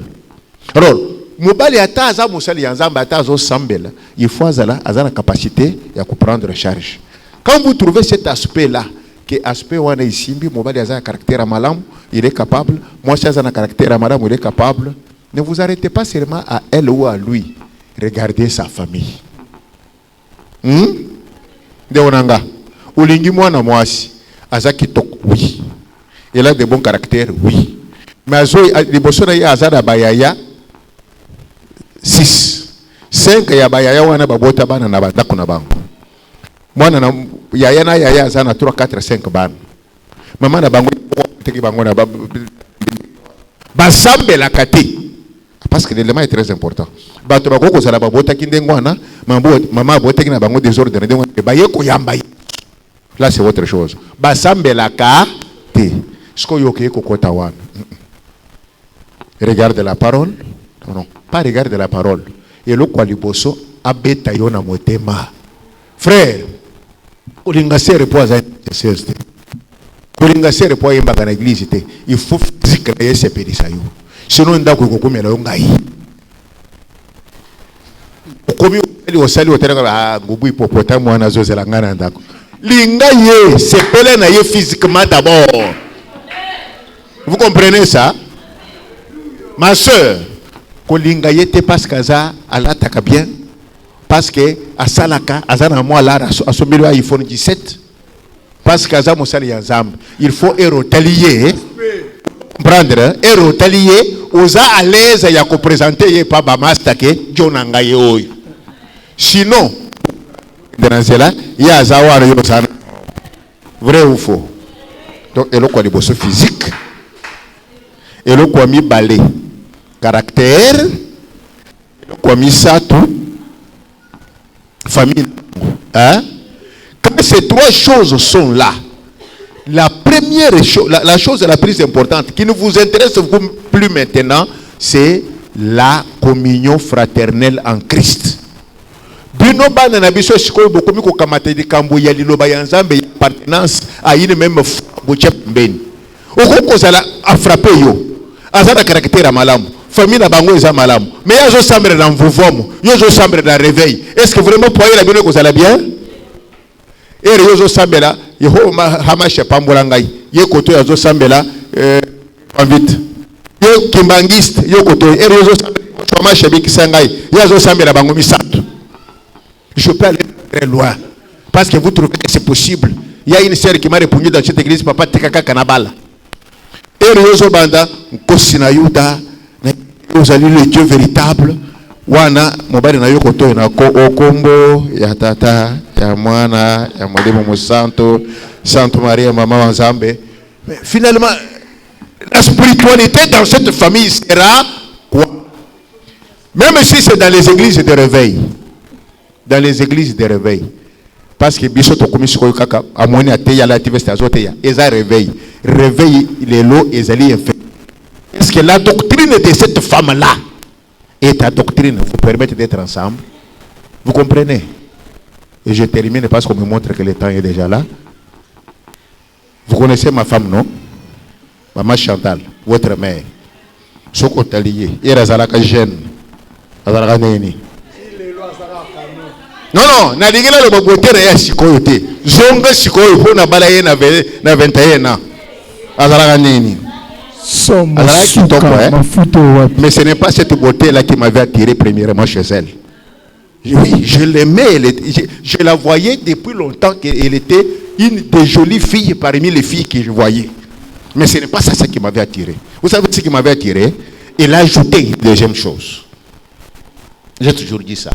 Alors, Mobali ata aza musali yanzamba ata azo sambela, il faut azala la capacité de prendre en charge. Quand vous trouvez cet aspect là, que aspect wana isimbi Mobali aza un caractère malam, il est capable, moi si aza un caractère malam, il est capable, ne vous arrêtez pas seulement à elle ou à lui, regardez sa famille. De onanga, ulingi mwana mwasi, aza kitok, oui. Il a de bons caractères, oui. Mais azo liboso na ya aza da bayaya 6. 5 ya bayaya wana babota bana na badako na bango. Mwana na yaya na yaya zana 3 4 5 bana. Mama na bango teki bango na basambe la kati. Parce que l'élément est très important. Bato bakoko zala babota kindengwana, mama boteki na bango désordre ndengwana baye ko yamba. Là c'est autre chose. Basambe la kati. Sko yoke ko kota wana. Regarde la parole. Non, pas regarder la parole. Et le qualiboso abeta yona motema. Frère, olingasere po aza seste. Olingasere po yemba na église te. Il faut physique na yese pedisa yo. Sinon ndako kokomela yo ngai. Okomi ali osali otera ngubu hippopotamu wana zozela ngana ndako. Linga ye sepele na ye physiquement d'abord. Vous comprenez ça? Ma soeur, kolinga yete parce que ça alataka bien, parce que asalaka azana moi là asomelo iPhone 17, parce que ça mosali yanzam, il faut erotalier, comprendre, erotalier, oza à l'aise ya ko présenter pas ba mastake jonanga yo. Sinon dans cela, il y a zawar yo sana. Vrai ou faux? Donc et le quoi de bosso physique. Et le quoi mi balé caractère, quoi mis ça tout, famille. Hein? Quand ces 3 choses sont là, la première chose, la chose la plus importante qui ne vous intéresse plus maintenant, c'est la communion fraternelle en Christ. Bino bana na biso sikoyo bokomi ko kamata di kambo ya liloba ya nzambe appartenance à une même boche mbeni. Okoko sala a frapper yo. Azana caractère malamu. Famille na bango eza malamu. Mais yazo sambre dans mvuvomo, yazo sambre dans réveil. Est-ce que vraiment pour la bino ko sala bien? Et yazo sambela, yeho hamashe pambola ngai. Ye koto yazo sambela vite. Ye kimbangiste, ye koto yazo sambela hamashe bikisa ngai. Yazo sambela bango misato. Je peux aller très loin. Parce que vous trouvez que c'est possible. Il y a une sœur qui m'a répondu dans cette église, papa tekaka kanabala. Et Yozo Banda, Kosina Yuda, vous allez le Dieu véritable. Wana, mobile na yokoto na okombo, ya tata, ya mwana, ya modemo mosanto, Sainte Marie, maman Wanzambe. Mais finalement, la spiritualité dans cette famille sera quoi? Même si c'est dans les églises de réveil. Dans les églises de réveil. Parce que Bishoto Komisiko Kaka, à mon avis, il y a l'activité azoteya. Ils ont réveil. Réveil, les lots, ils allaient faire. Est-ce que la doctrine de cette femme-là et ta doctrine vous permettent d'être ensemble? Vous comprenez? Et je termine parce qu'on me montre que le temps est déjà là. Vous connaissez ma femme, non? Maman Chantal, votre mère. Sokotaliye. Et Razalaka jeune. Razalaka neni. Non, na lingela le bobote na ya sikoyo te. Zonga sikoyo po na bala ye na 21 ans. Azala nini? Mais ce n'est pas cette beauté-là qui m'avait attiré premièrement chez elle. Oui, je l'aimais, je la voyais depuis longtemps qu'elle était une des jolies filles parmi les filles que je voyais. Mais ce n'est pas ça qui m'avait attiré. Vous savez ce qui m'avait attiré? Elle a ajouté une deuxième chose. J'ai toujours dit ça.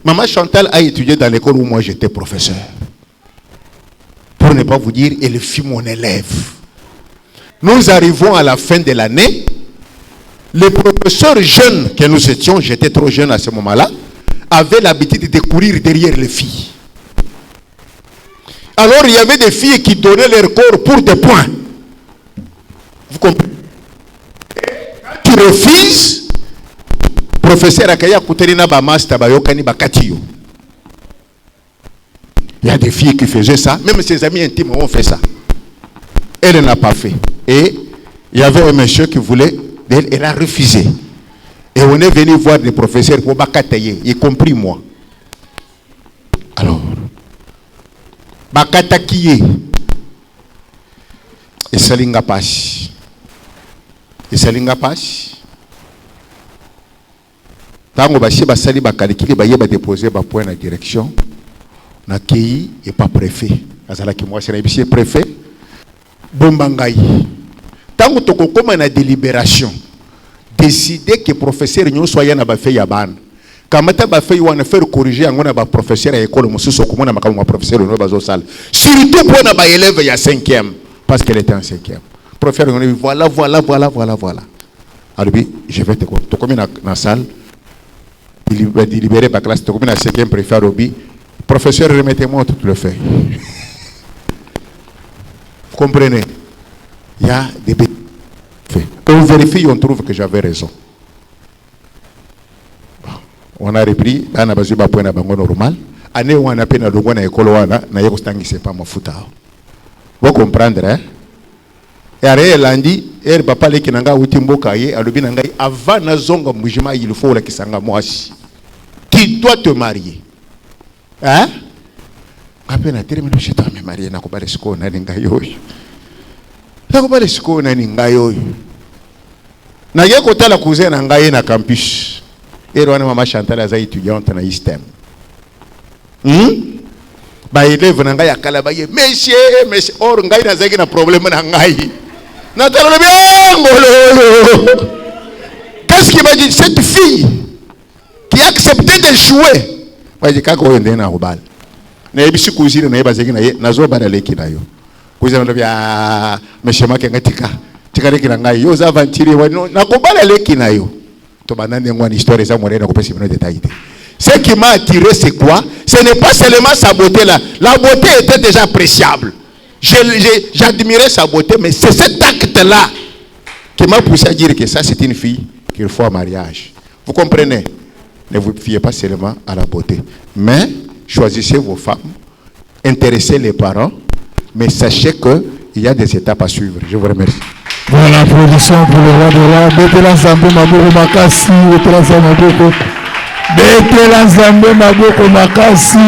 Maman Chantal a étudié dans l'école où moi j'étais professeur. Pour ne pas vous dire, elle fut mon élève. Nous arrivons à la fin de l'année. Les professeurs jeunes que nous étions, j'étais trop jeune à ce moment-là, avaient l'habitude de courir derrière les filles. Alors il y avait des filles qui donnaient leur corps pour des points. Vous comprenez? Tu refuses, professeur Akaya Kouterina Bamasta Bayokani Bakatio. Il y a des filles qui faisaient ça, même ses amis intimes ont fait ça. Elle n'a pas fait. Et il y avait un monsieur qui voulait, elle a refusé. Et on est venu voir des professeurs pour Bakataye, y compris moi. Alors, Bakatakiye, et Salinga Pash. Et Salinga Pash. Tango Bashi Basali Bakalikili Bayeba déposer ba point la direction. Na Kei et pas préfet. Azala qui moi c'est préfet. Bombangaï. Tant que tu as une délibération, décider que le professeur ne soit pas fait yaban. Quand tu as fait un faire corriger un professeur à l'école, surtout pour un élève il y a 5e, parce qu'elle était en 5e. Professeur, voilà. Alors, je vais te dire, tu comme dans la salle, délibérer ma classe, tu comme dans la 5e préfet, professeur, remettez-moi tout le fait. Vous comprenez? Il y a des faits. On vérifie, on trouve que j'avais raison. Bon. On a repris, on a besoin d'un point normal. Année où on a peine à l'ouest na école wana na yeko stangi c'est pas ma fouta. Vous comprendre hein? Et après lundi, elle papa le kinanga utimboka ye alobi nanga avant na zonga mujima il faut la kisanga mwasi. Tu dois te marier. Hein? Après na terminé je dois me marier na kubale siko na ninga yoyo. Na kubale siko na ninga yoyo. Na yeko tala cousin na ngai na campus. Et wana mama Chantal aza étudiante na ISTEM. Ba élève na ngai akala ba ye monsieur or ngai na zaki na problème na ngai. Na tala bien ngolo. Qu'est-ce qui m'a dit cette fille qui a accepté de jouer? Ba dit kako yende na robal. Na ebisi cousine na yeba zaki na ye nazo bana leki na yo. Cousine na bia monsieur makenga tika leki na ngai yo za ventire na kobala leki na yo. Ce qui m'a attiré, c'est quoi? Ce n'est pas seulement sa beauté là. La beauté était déjà appréciable. J'admirais sa beauté, mais c'est cet acte-là qui m'a poussé à dire que ça, c'est une fille qu'il faut un mariage. Vous comprenez? Ne vous fiez pas seulement à la beauté, mais choisissez vos femmes, intéressez les parents, mais sachez qu'il y a des étapes à suivre. Je vous remercie. Voilà, applaudissons pour le roi de roi. Betela Zambé Maboko Makasi. Betela Zambé Maboko Makasi.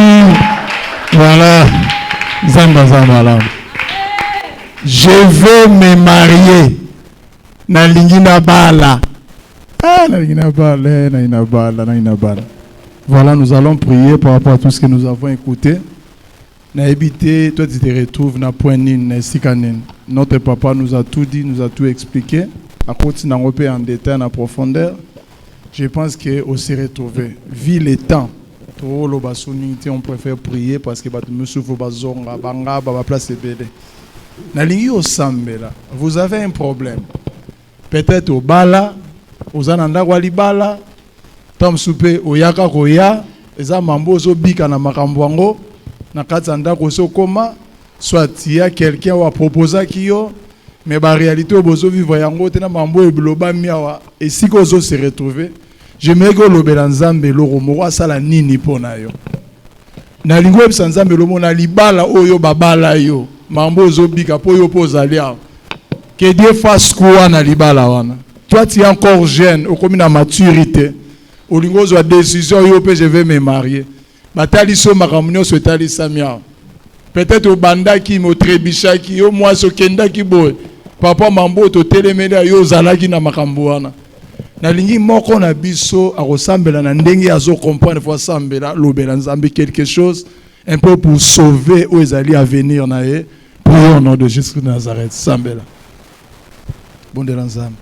Voilà. Zamba. Je veux me marier. Nalingina Bala. Ah, Nalingina Bala. Voilà, nous allons prier par rapport à tout ce que nous avons écouté. Naébité, toi tu te retrouves na point nine, notre papa nous a tout dit, nous a tout expliqué. À côté d'un repère en détail, en profondeur, je pense qu'on s'est retrouvé. Vu le temps, on préfère prier parce que vous avez un problème. Peut-être au Bala, aux Ananda Walibala, Tom Soupe, au Yaka Koya, les Amambo Zobika na Makambwango. Soit il y a quelqu'un qui a proposé qui mais la réalité au bozo vivre yango tena mambo ebloba miawa et si kozo se retrouver j'aimerais que le belanzambe lo romo sala nini pona yo na lingwe bisanzambe lo mona libala oyo babala yo mambo zo bika po yo pozalia que Dieu fasse quoi na libala wana. Toi tu es encore jeune au comme na maturité olingo zo décision yo pe je vais me marier batali so makamunyo so tali samia peut-être au bandaki mo trebishaki yo moi so kendaki boy papa mambo to telemela yo zalaki na makambo wana nalingi moko na biso akosambela na ndenge azo comprendre fois sambela lobela nzambe quelque chose un peu pour sauver aux alliés à venir na ye pour au nom de Jésus de Nazareth sambela bon de l'ensemble